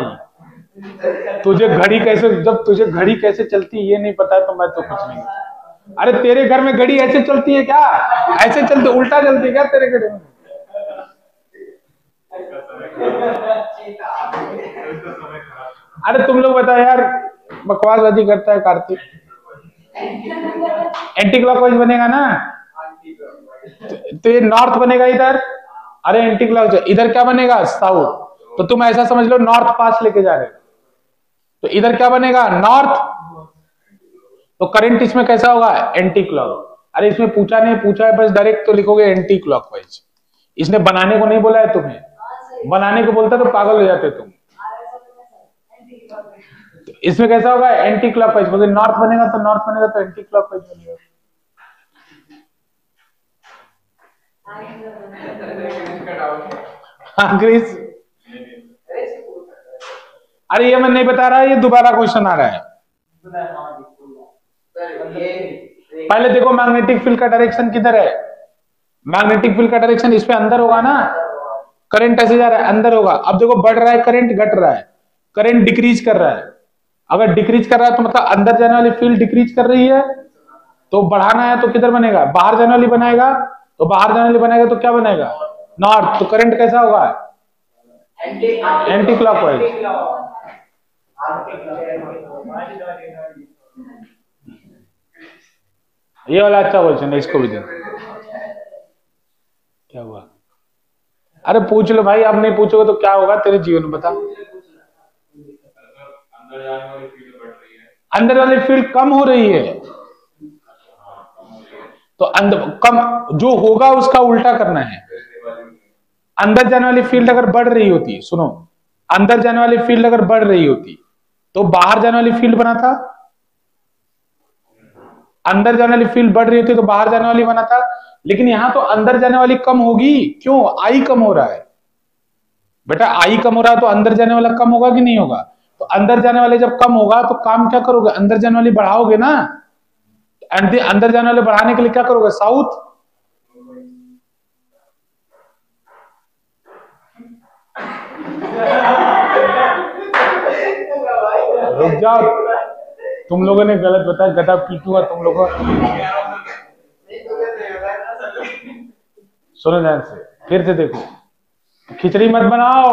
तुझे घड़ी कैसे, जब तुझे घड़ी कैसे चलती है ये नहीं पता है तो मैं तो कुछ नहीं। अरे तेरे घर में घड़ी ऐसे चलती है क्या? ऐसे चलती, उल्टा चलती है क्या तेरे घड़ी में? अरे तुम लोग बताओ यार, बकवासबाजी करता है कार्तिक। एंटी क्लॉकवाइज बनेगा ना, तो ये नॉर्थ बनेगा इधर। अरे एंटी क्लॉकवाइज इधर क्या बनेगा? साउथ। तो तुम ऐसा समझ लो नॉर्थ पास लेके जा रहे हो, तो इधर क्या बनेगा? नॉर्थ। तो करंट इसमें कैसा होगा? Anti clock. अरे इसमें पूछा नहीं, पूछा है बस डायरेक्ट तो लिखोगे एंटी क्लॉकवाइज। इसने बनाने को नहीं बोला है तुम्हें, बनाने को बोलता तो पागल हो जाते तुम। तो इसमें कैसा होगा? एंटी क्लॉकवाइज, क्योंकि नॉर्थ बनेगा तो नॉर्थ बनेगा तो एंटी क्लॉकवाइज बनेगा। हाँ ग्रीस, अरे ये मैं नहीं बता रहा, ये दोबारा क्वेश्चन आ रहा है। पहले देखो मैग्नेटिक फील्ड का डायरेक्शन किधर है? मैग्नेटिक फील्ड का डायरेक्शन इस पे अंदर होगा ना, करंट ऐसे जा रहा है अंदर होगा। अब देखो बढ़ रहा है करंट, घट रहा है, करंट डिक्रीज कर रहा है। अगर डिक्रीज कर रहा है तो मतलब अंदर जाने वाली फील्ड डिक्रीज कर रही है, तो बढ़ाना है तो किधर बनेगा? बाहर जाने वाली बनाएगा, तो बाहर जाने वाली बनाएगा तो क्या बनेगा? नॉर्थ। तो करंट कैसा होगा? Anti clockwise. ये वाला अच्छा क्वेश्चन है, इसको भी दे। क्या हुआ? अरे पूछ लो भाई, अब नहीं पूछोगे तो क्या होगा तेरे जीवन में, बता। अंदर वाली फील्ड कम हो रही है, तो अंदर कम जो होगा उसका उल्टा करना है। अंदर जाने वाली फील्ड अगर बढ़ रही होती, सुनो, अंदर जाने वाली फील्ड अगर बढ़ रही होती तो बाहर जाने वाली फील्ड बना था। अंदर जाने वाली फील्ड बढ़ रही होती तो बाहर जाने वाली बना था। लेकिन यहां तो अंदर जाने वाली कम होगी, क्यों? आई कम हो रहा है बेटा, आई कम हो रहा है तो अंदर जाने वाला कम होगा कि नहीं होगा? तो अंदर जाने वाले जब कम होगा तो काम क्या करोगे? अंदर जाने वाली बढ़ाओगे ना। अंदर जाने वाले बढ़ाने के लिए क्या करोगे? साउथ। रुक जाओ, तुम लोगों ने गलत बताया, गधा पीटूंगा तुम लोगों। सुनो ध्यान से, फिर से देखो, खिचड़ी मत बनाओ।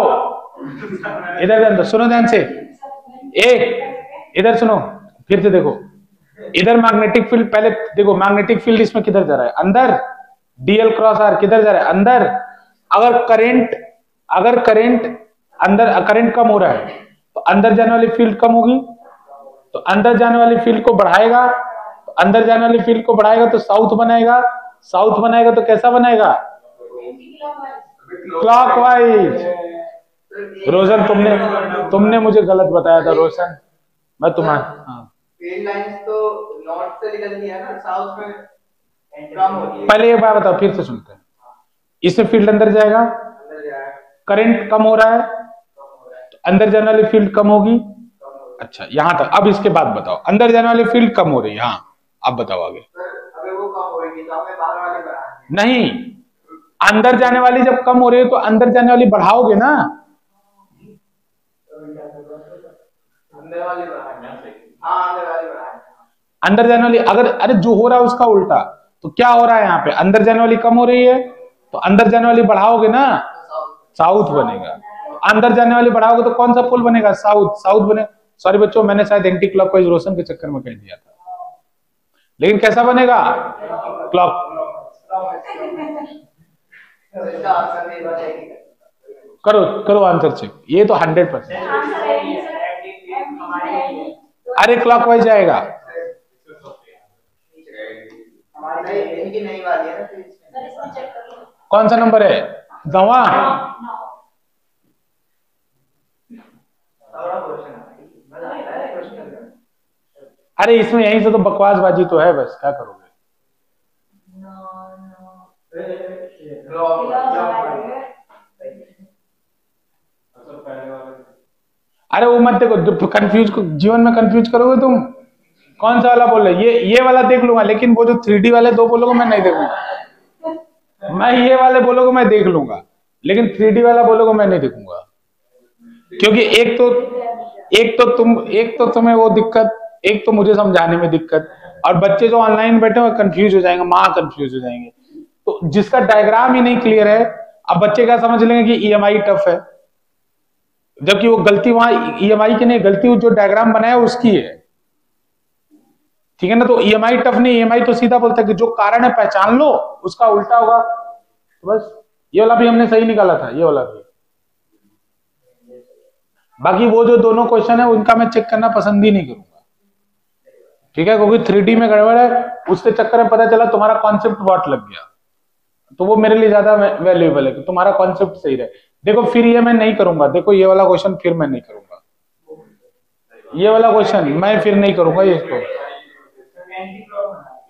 इधर सुनो ध्यान से, एक इधर सुनो, फिर से देखो। इधर मैग्नेटिक फील्ड, पहले देखो मैग्नेटिक फील्ड इसमें किधर जा रहा है? अंदर। डीएल क्रॉस आर किधर जा रहा है? अंदर। अगर करंट अंदर, करंट कम हो रहा है तो अंदर जाने वाली फील्ड कम होगी, तो अंदर जाने वाली फील्ड को बढ़ाएगा, तो अंदर जाने वाली फील्ड को बढ़ाएगा तो साउथ बनाएगा। साउथ बनाएगा तो कैसा बनाएगा? क्लॉकवाइज। रोशन तुमने मुझे गलत बताया था रोशन, मैं तुम्हारा। हाँ फील्ड लाइंस तो नॉर्थ से निकलती है ना, साउथ में कम होती है। पहले एक बार बताओ, फिर से सुनते हैं। इसमें फील्ड अंदर जाएगा, करंट कम हो रहा है तो अंदर जाने वाली फील्ड कम होगी। अच्छा यहां तक। अब इसके बाद बताओ, अंदर जाने वाली फील्ड कम हो रही है, हाँ अब बताओ आगे। अगर वो कम होगी तो हमें बाहर वाली बढ़ानी नहीं, अंदर जाने वाली जब कम हो रही है तो अंदर जाने वाली बढ़ाओगे ना। अंदर वाली बढ़ानी। हाँ अंदर वाली बढ़ानी। अंदर जाने वाली अगर, अरे जो हो रहा है उसका उल्टा, तो क्या हो रहा है यहाँ पे? अंदर जाने वाली कम हो रही है तो अंदर जाने वाली बढ़ाओगे ना, साउथ बनेगा। अंदर जाने वाली बढ़ाओगे तो कौन सा पोल बनेगा? साउथ। साउथ बने, सॉरी बच्चों मैंने शायद एंटी क्लॉकवाइज रोशन के चक्कर में कह दिया था, लेकिन कैसा बनेगा? क्लॉक। करो करो आंसर चेक, ये तो 100%। अरे क्लॉकवाइज जाएगा। कौन सा नंबर है? दवा। अरे इसमें यहीं से तो बकवासबाजी तो है, बस क्या करोगे? अरे वो मत देखो, कंफ्यूज जीवन में कंफ्यूज करोगे तुम। कौन सा वाला बोल रहे? ये वाला देख लूंगा, लेकिन वो जो 3D वाले दो बोलोगे मैं नहीं देखूंगा। मैं ये वाले बोलोगे मैं देख लूंगा, लेकिन 3D वाला बोलोगे मैं नहीं देखूंगा। क्योंकि एक तो तुम्हें वो दिक्कत, एक तो मुझे समझाने में दिक्कत, और बच्चे जो ऑनलाइन बैठे हुए कंफ्यूज हो जाएंगे, कंफ्यूज हो जाएंगे। तो जिसका डायग्राम ही नहीं क्लियर है, अब बच्चे क्या समझ लेंगे कि ईएमआई टफ है, जबकि वो गलती वहां ईएमआई की नहीं, गलती जो डायग्राम बनाया उसकी है। ठीक है ना? तो ईएमआई टफ नहीं, ईएमआई तो सीधा बोलता है कि जो कारण है पहचान लो, उसका उल्टा होगा। तो बस ये वाला भी हमने सही निकाला था, ये वाला भी। बाकी वो जो दोनों क्वेश्चन है उनका मैं चेक करना पसंद ही नहीं करूंगा। ठीक है? क्योंकि 3D में गड़बड़ है, उसके चक्कर में पता चला तुम्हारा कॉन्सेप्ट बहुत लग गया, तो वो मेरे लिए ज्यादा वैल्यूएबल है कि तुम्हारा कॉन्सेप्ट सही रहे। देखो फिर ये मैं नहीं करूंगा, देखो ये वाला क्वेश्चन फिर मैं नहीं करूंगा, ये वाला क्वेश्चन मैं फिर नहीं करूंगा। ये इसको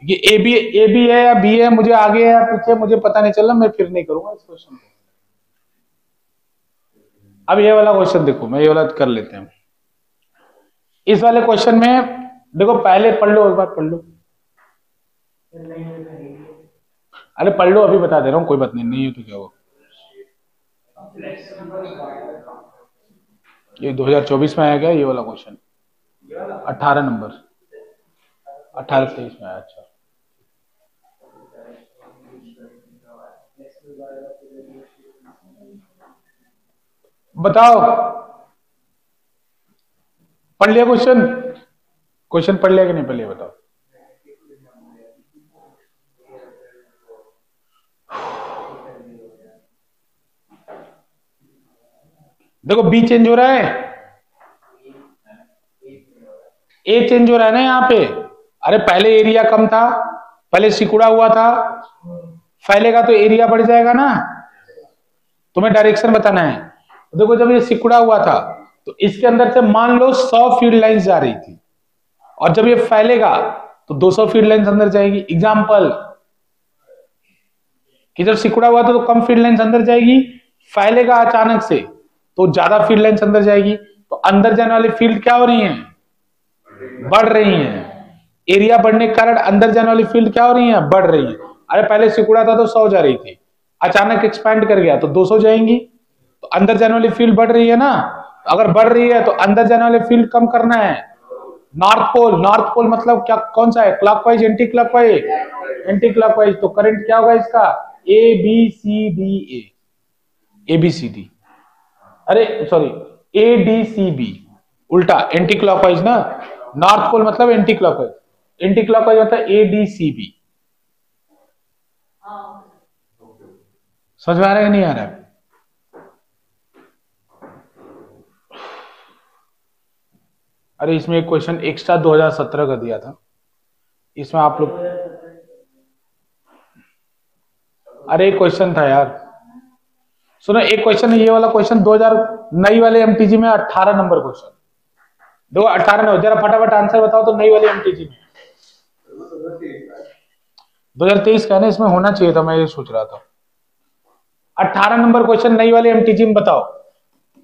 ये ए बी है या बी है, मुझे आगे है या पीछे मुझे पता नहीं चला, मैं फिर नहीं करूंगा इस क्वेश्चन को। अब ये वाला क्वेश्चन देखो, मैं ये वाला कर लेते हैं। इस वाले क्वेश्चन में देखो, पहले पढ़ लो, एक बार पढ़ लो। अरे पढ़ लो, अभी बता दे रहा हूँ, कोई बात नहीं, नहीं है तो क्या हो। ये 2024 में आया क्या ये वाला क्वेश्चन? 18 नंबर, 18-23 में आया। अच्छा बताओ, पढ़ लिया क्वेश्चन? क्वेश्चन पढ़ लिया कि नहीं पढ़ लिया बताओ। देखो बी चेंज हो रहा है, ए चेंज हो रहा है ना यहाँ पे। अरे पहले एरिया कम था, पहले सिकुड़ा हुआ था, फैलेगा तो एरिया बढ़ जाएगा ना। तुम्हें डायरेक्शन बताना है। देखो जब ये सिकुड़ा हुआ था तो इसके अंदर से मान लो 100 फील्ड लाइंस जा रही थी, और जब ये फैलेगा तो 200 फील्ड लाइंस अंदर जाएगी। एग्जाम्पल कि जब सिकुड़ा हुआ था तो कम फील्ड लाइंस अंदर जाएगी, फैलेगा अचानक से तो ज्यादा फील्ड लाइंस अंदर जाएगी। तो अंदर जाने वाली फील्ड क्या हो रही है? बढ़ रही है। एरिया बढ़ने के कारण अंदर जाने वाली फील्ड क्या हो रही है? बढ़ रही है। अरे पहले सिकुड़ा था तो 100 जा रही थी, अचानक एक्सपैंड कर गया तो 200 जाएंगी, तो अंदर जाने वाली फील्ड बढ़ रही है ना। अगर बढ़ रही है तो अंदर जाने वाली फील्ड कम करना है। नॉर्थ पोल, नॉर्थ पोल मतलब क्या, कौन सा है? Clockwise, anti clockwise? Anti clockwise. तो करंट क्या होगा इसका? A B C D, A B C D, अरे sorry A D C B, उल्टा एंटी क्लॉकवाइज ना। नॉर्थ पोल मतलब एंटी क्लॉकवाइज, एंटी क्लॉकवाइज होता है ए डी सी बी। समझ में आ रहा है कि नहीं आ रहा है? अरे इसमें एक क्वेश्चन एक्स्ट्रा 2017 का दिया था, इसमें आप लोग, अरे एक क्वेश्चन था यार, सुनो एक क्वेश्चन है, ये वाला क्वेश्चन 2000 नई वाले एमटीजी में 18 नंबर क्वेश्चन। देखो 18 नंबर, जरा फटाफट आंसर बताओ तो। नई वाली एमटीजी में 2023 का है ना, इसमें होना चाहिए था, मैं ये सोच रहा था। 18 नंबर क्वेश्चन नई वाले एमटीजी में बताओ।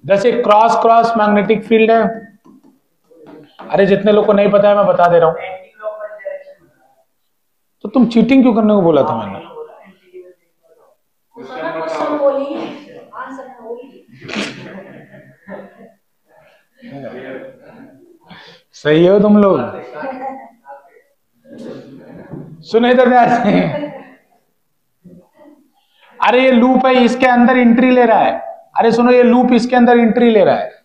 जैसे क्रॉस क्रॉस मैग्नेटिक फील्ड है, अरे जितने लोग को नहीं पता है मैं बता दे रहा हूं। तो तुम चीटिंग क्यों करने को बोला था मैंने? सही हो तुम लोग। सुनो इधर ध्यान से। अरे ये लूप है, इसके अंदर एंट्री ले रहा है। अरे सुनो, ये लूप इसके अंदर एंट्री ले रहा है,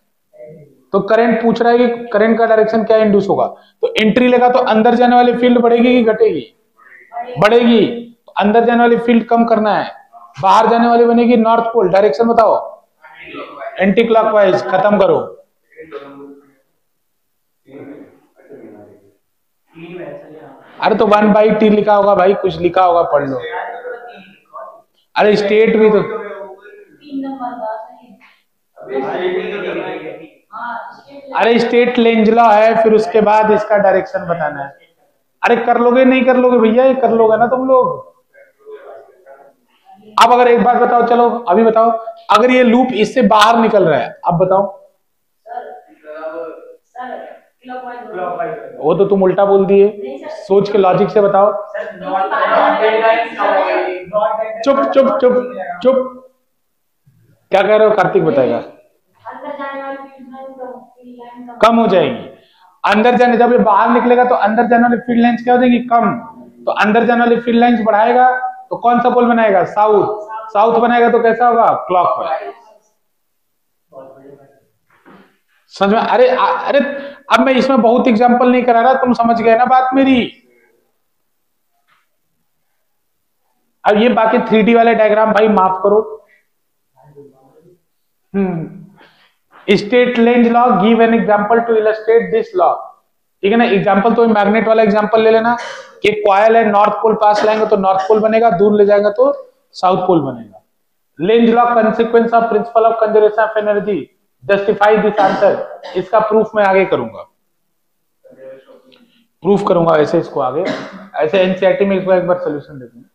तो करंट पूछ रहा है कि करंट का डायरेक्शन क्या इंड्यूस होगा। तो एंट्री लेगा तो अंदर जाने वाली फील्ड बढ़ेगी कि घटेगी? बढ़ेगी। तो अंदर जाने वाली फील्ड कम करना है, बाहर जाने वाली बनेगी नॉर्थ पोल। डायरेक्शन बताओ। Anti clockwise. खत्म करो। अरे तो 1/t लिखा होगा भाई, कुछ लिखा होगा, पढ़ लो। अरे स्टेट भी तो, अरे स्टेट लेंज लॉ है, फिर उसके बाद इसका डायरेक्शन बताना है। अरे कर लोगे नहीं कर लोगे भैया? ये कर लोगे ना तुम लोग। अब अगर एक बात बताओ, चलो अभी बताओ, अगर ये लूप इससे बाहर निकल रहा है, अब बताओ। वो तो तुम उल्टा बोल दिए, सोच के लॉजिक से बताओ। चुप चुप चुप चुप, क्या कह रहे हो? कार्तिक बताएगा। कम हो जाएगी अंदर जाने, जब ये बाहर निकलेगा तो अंदर जाने वाली फील्ड लाइंस क्या हो जाएगी? कम। तो अंदर जाने वाली फील्ड लाइंस बढ़ाएगा तो कौन सा पोल बनाएगा? साउथ। साउथ बनाएगा तो कैसा होगा? क्लॉकवाइज। समझ में? अरे अरे अब मैं इसमें बहुत एग्जांपल नहीं करा रहा, तुम समझ गए ना बात मेरी। अब ये बाकी 3D वाले डायग्राम भाई माफ करो। State Lenz law, give an example to illustrate this law. ठीक है ना? एग्जांपल तो मैग्नेट वाला एग्जांपल ले लेना कि कॉयल है, नॉर्थ पोल पास लाएंगे तो नॉर्थ पोल बनेगा, दूर ले जाएंगे तो साउथ पोल बनेगा। Lenz law, consequence of principle of conservation of energy, justify this answer. इसका प्रूफ मैं आगे करूंगा, प्रूफ करूंगा ऐसे इसको आगे, ऐसे एनसीईआरटी में इसको एक बार सोल्यूशन देते हैं।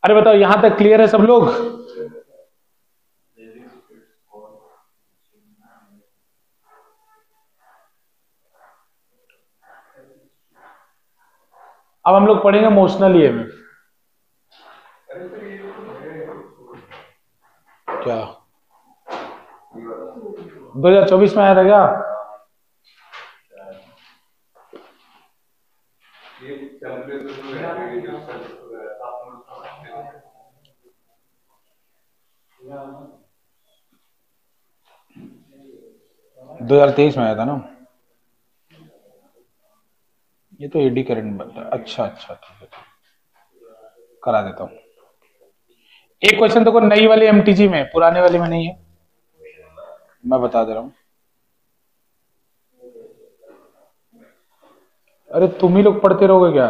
अरे बताओ यहां तक क्लियर है सब लोग? अब हम लोग पढ़ेंगे मोशनल ईएमएफ। क्या 2024 में आया था क्या? दो 2023 में आया था ना? ये तो एडी करंट बनता है। अच्छा अच्छा ठीक है, करा देता हूँ। एक क्वेश्चन देखो नई वाली एमटीजी में, पुराने वाली में नहीं है, मैं बता दे रहा हूँ। अरे तुम ही लोग पढ़ते रहोगे क्या?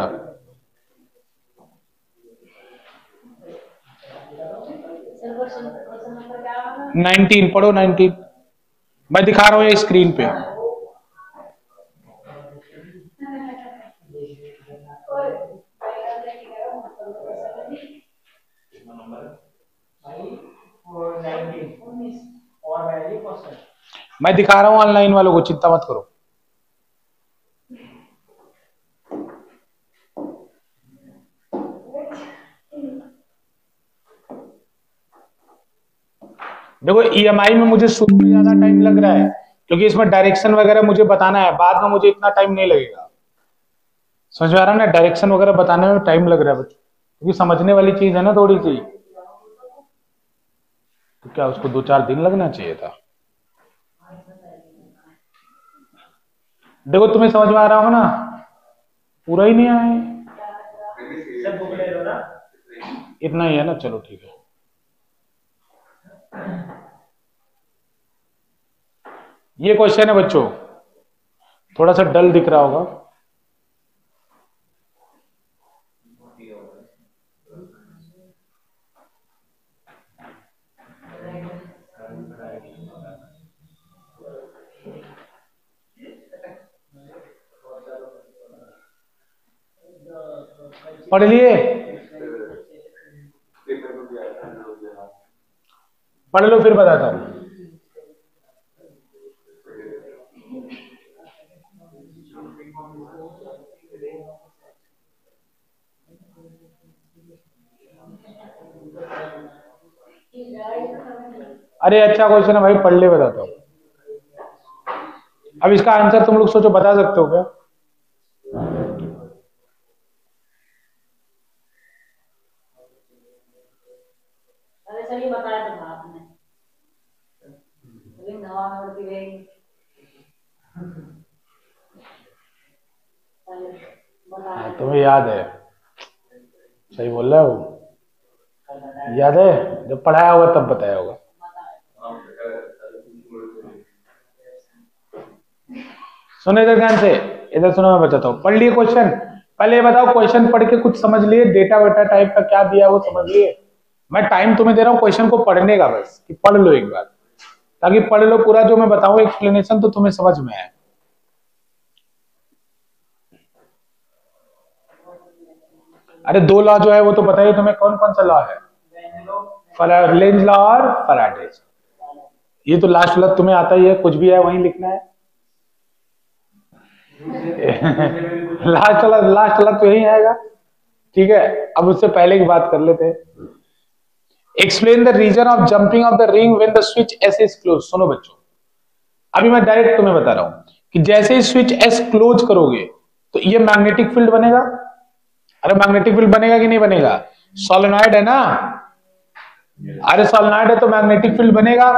नाइनटीन पढ़ो, 19 मैं दिखा रहा हूँ ये स्क्रीन पे। मैं दिखा रहा हूँ ऑनलाइन वालों को, चिंता मत करो। देखो ईएमआई में मुझे शुरू में ज्यादा टाइम लग रहा है क्योंकि इसमें डायरेक्शन वगैरह मुझे बताना है, बाद में मुझे इतना टाइम नहीं लगेगा। समझ में आ रहा है ना? डायरेक्शन वगैरह बताने में टाइम लग रहा है बच्चों, क्योंकि समझने वाली चीज है ना थोड़ी सी, तो क्या उसको 2-4 दिन लगना चाहिए था। देखो तुम्हें समझ में आ रहा हो ना? पूरा ही नहीं आया, इतना ही है ना? चलो ठीक है। ये क्वेश्चन है बच्चों, थोड़ा सा डल दिख रहा होगा। पढ़ लिए? पढ़ लो फिर बताता हूं। अरे अच्छा क्वेश्चन है भाई, पढ़ ले, बताता हूं। अब इसका आंसर तुम लोग सोचो, बता सकते हो क्या? अरे सर ये बताया था आपने, लेकिन नवा नंबर की वे तुम्हें याद है? सही बोल रहा हो, याद है? जब पढ़ाया होगा तब बताया होगा। सुनो इधर ध्यान से, इधर सुनो, मैं बताता हूँ। पढ़ लिए क्वेश्चन? पहले ये बताओ क्वेश्चन पढ़ के कुछ समझ लिए? डेटा वेटा टाइप का क्या दिया वो समझ लिए? मैं टाइम तुम्हें दे रहा हूँ क्वेश्चन को पढ़ने का, बस कि पढ़ लो एक बार, ताकि पढ़ लो पूरा जो मैं बताऊं एक्सप्लेनेशन तो तुम्हें समझ में आए। अरे 2 लॉ जो है वो तो बताइए तुम्हें, कौन कौन सा लॉ है? लेंज लॉ और फैराडे। ये तो लास्ट वाला तुम्हें आता ही है, कुछ भी है वहीं लिखना है। लास्ट वाला तो यही आएगा। ठीक है, अब उससे पहले की बात कर लेते हैं। Explain the reason of jumping of the ring when the switch S is close. सुनो बच्चों, अभी मैं डायरेक्ट तुम्हें बता रहा हूं कि जैसे ही स्विच एस क्लोज करोगे तो ये मैग्नेटिक फील्ड बनेगा। अरे मैग्नेटिक फील्ड बनेगा कि नहीं बनेगा? सोलेनॉइड है ना, अरे सोलेनॉइड है तो मैग्नेटिक फील्ड बनेगा,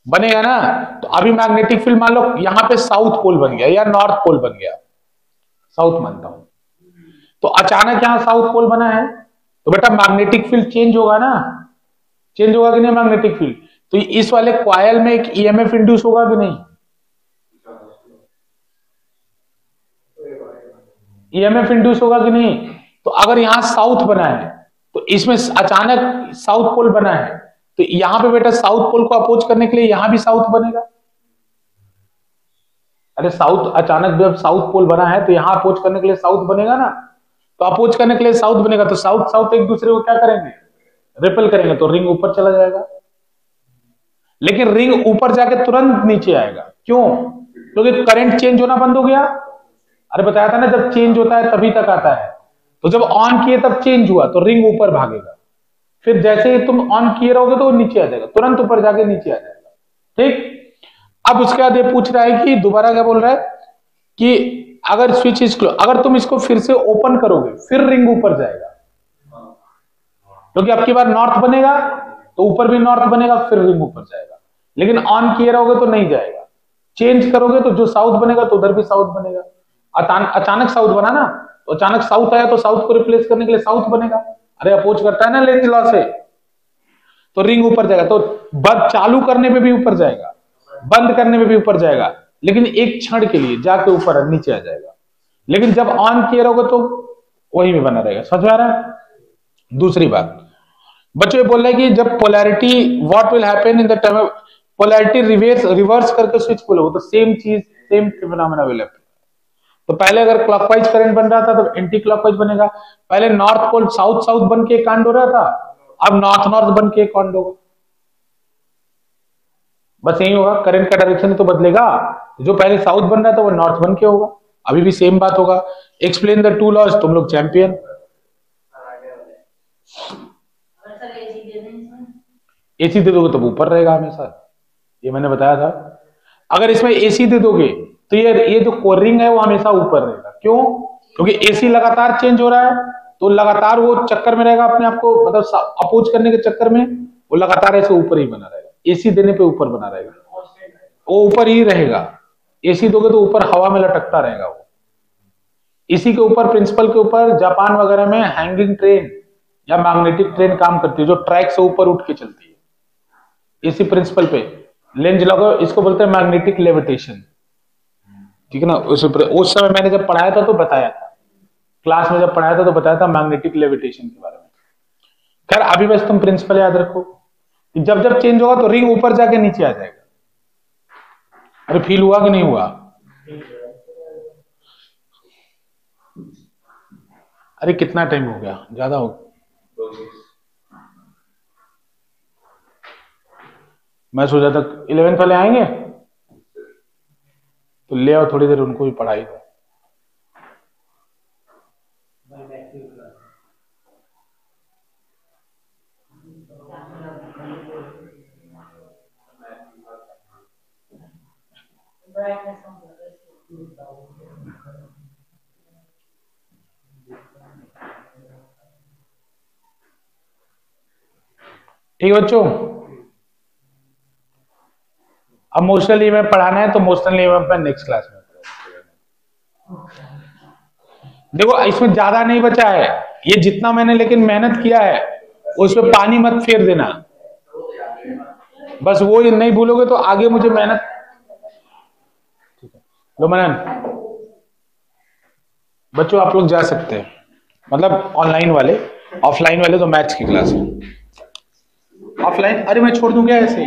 बनेगा ना। तो अभी मैग्नेटिक फील्ड मान लो यहां पे साउथ पोल बन गया या नॉर्थ पोल बन गया, साउथ मानता हूं, तो अचानक यहां साउथ पोल बना है तो बेटा मैग्नेटिक फील्ड चेंज होगा ना, चेंज होगा कि नहीं मैग्नेटिक फील्ड? तो इस वाले कॉइल में एक ईएमएफ इंड्यूस होगा कि नहीं? ईएमएफ इंड्यूस होगा कि नहीं? तो अगर यहां साउथ बना है तो इसमें अचानक साउथ पोल बना है तो यहां पे बेटा साउथ पोल को अपोज करने के लिए यहां भी साउथ बनेगा। अरे साउथ अचानक जब साउथ पोल बना है तो यहां अपोज करने के लिए साउथ बनेगा ना, तो अपोज करने के लिए साउथ बनेगा तो साउथ साउथ एक दूसरे को क्या करेंगे? रिपेल करेंगे, तो रिंग ऊपर चला जाएगा। लेकिन रिंग ऊपर जाके तुरंत नीचे आएगा, क्यों? क्योंकि करंट चेंज होना बंद हो गया। अरे बताया था ना, जब चेंज होता है तभी तक आता है, तो जब ऑन किए तब चेंज हुआ तो रिंग ऊपर भागेगा, फिर जैसे ही तुम ऑन किए रहोगे तो वो नीचे आ जाएगा, तुरंत ऊपर जाके नीचे आ जाएगा। ठीक, अब उसके बाद ये पूछ रहा है कि दोबारा क्या बोल रहा है कि अगर स्विच इज क्लोज, अगर तुम इसको फिर से ओपन करोगे फिर रिंग ऊपर जाएगा, क्योंकि अब की बार नॉर्थ बनेगा तो ऊपर भी नॉर्थ बनेगा, फिर रिंग ऊपर जाएगा। लेकिन ऑन किए रहोगे तो नहीं जाएगा, चेंज करोगे तो जो साउथ बनेगा तो उधर भी साउथ बनेगा। अचानक साउथ बना ना, तो अचानक साउथ आया तो साउथ को रिप्लेस करने के लिए साउथ बनेगा। अरे अपोज करता है ना लेंज लॉ से, तो रिंग ऊपर जाएगा। तो बंद चालू करने पे भी ऊपर जाएगा, बंद करने में भी ऊपर जाएगा, लेकिन एक क्षण के लिए जाके ऊपर नीचे आ जाएगा। लेकिन जब ऑन किए रहोगे तो वही में बना रहेगा। समझ में आ रहा है? दूसरी बात बच्चों ये बोल रहे हैं कि जब polarity what will happen in the time polarity reverse करके स्विच खोलो तो सेम चीज सेम फिनोमेना विल हैपन। तो पहले अगर क्लॉकवाइज करंट बन रहा था तो एंटी क्लॉकवाइज बनेगा। पहले नॉर्थ पोल साउथ साउथ बन के कांड हो रहा था, अब नॉर्थ नॉर्थ बन के कांड होगा। बस यही होगा, करंट का डायरेक्शन तो बदलेगा, जो पहले साउथ बन रहा था वो नॉर्थ बन के होगा। अभी भी सेम बात होगा। एक्सप्लेन द टू लॉज, तुम लोग चैंपियन। एसी दे दोगे तो ऊपर रहेगा हमेशा, ये मैंने बताया था। अगर इसमें एसी दे दोगे तो ये जो कोरिंग है वो हमेशा ऊपर रहेगा। क्यों? क्योंकि एसी लगातार चेंज हो रहा है, तो लगातार वो चक्कर में रहेगा अपने आप को, मतलब अपोज करने के चक्कर में वो लगातार ऐसे ऊपर ही बना रहेगा। एसी देने पे ऊपर बना रहेगा, वो ऊपर ही रहेगा। एसी दोगे तो ऊपर हवा में लटकता रहेगा वो। इसी के ऊपर प्रिंसिपल के ऊपर जापान वगैरह में हैंगिंग ट्रेन या मैग्नेटिक ट्रेन काम करती है, जो ट्रैक से ऊपर उठ के चलती है। इसी प्रिंसिपल पे लेंज लगो, इसको बोलते हैं मैग्नेटिक लेविटेशन। ठीक है ना? उस समय मैंने जब पढ़ाया था तो बताया था, क्लास में जब पढ़ाया था तो बताया था मैग्नेटिक लेविटेशन के बारे में। खैर अभी बस तुम प्रिंसिपल याद रखो कि जब जब चेंज होगा तो रिंग ऊपर जाके नीचे आ जाएगा। अरे फील हुआ कि नहीं हुआ? अरे कितना टाइम हो गया? ज्यादा हो गया। मैं सोचा था 11th वाले आएंगे तो ले आओ, थोड़ी देर उनको भी पढ़ाई दो। ठीक है बच्चों, अब मोशनल ईएमएफ पढ़ाना है तो मोशनल ईएमएफ में नेक्स्ट क्लास में देखो। इसमें ज्यादा नहीं बचा है, ये जितना मैंने लेकिन मेहनत किया है उसमें पानी मत फेर देना, बस वो नहीं भूलोगे तो आगे मुझे मेहनत। ठीक है लो मनन, बच्चों आप लोग जा सकते हैं, मतलब ऑनलाइन वाले, ऑफलाइन वाले तो मैथ्स की क्लास है। ऑफलाइन अरे मैं छोड़ दूं क्या ऐसे?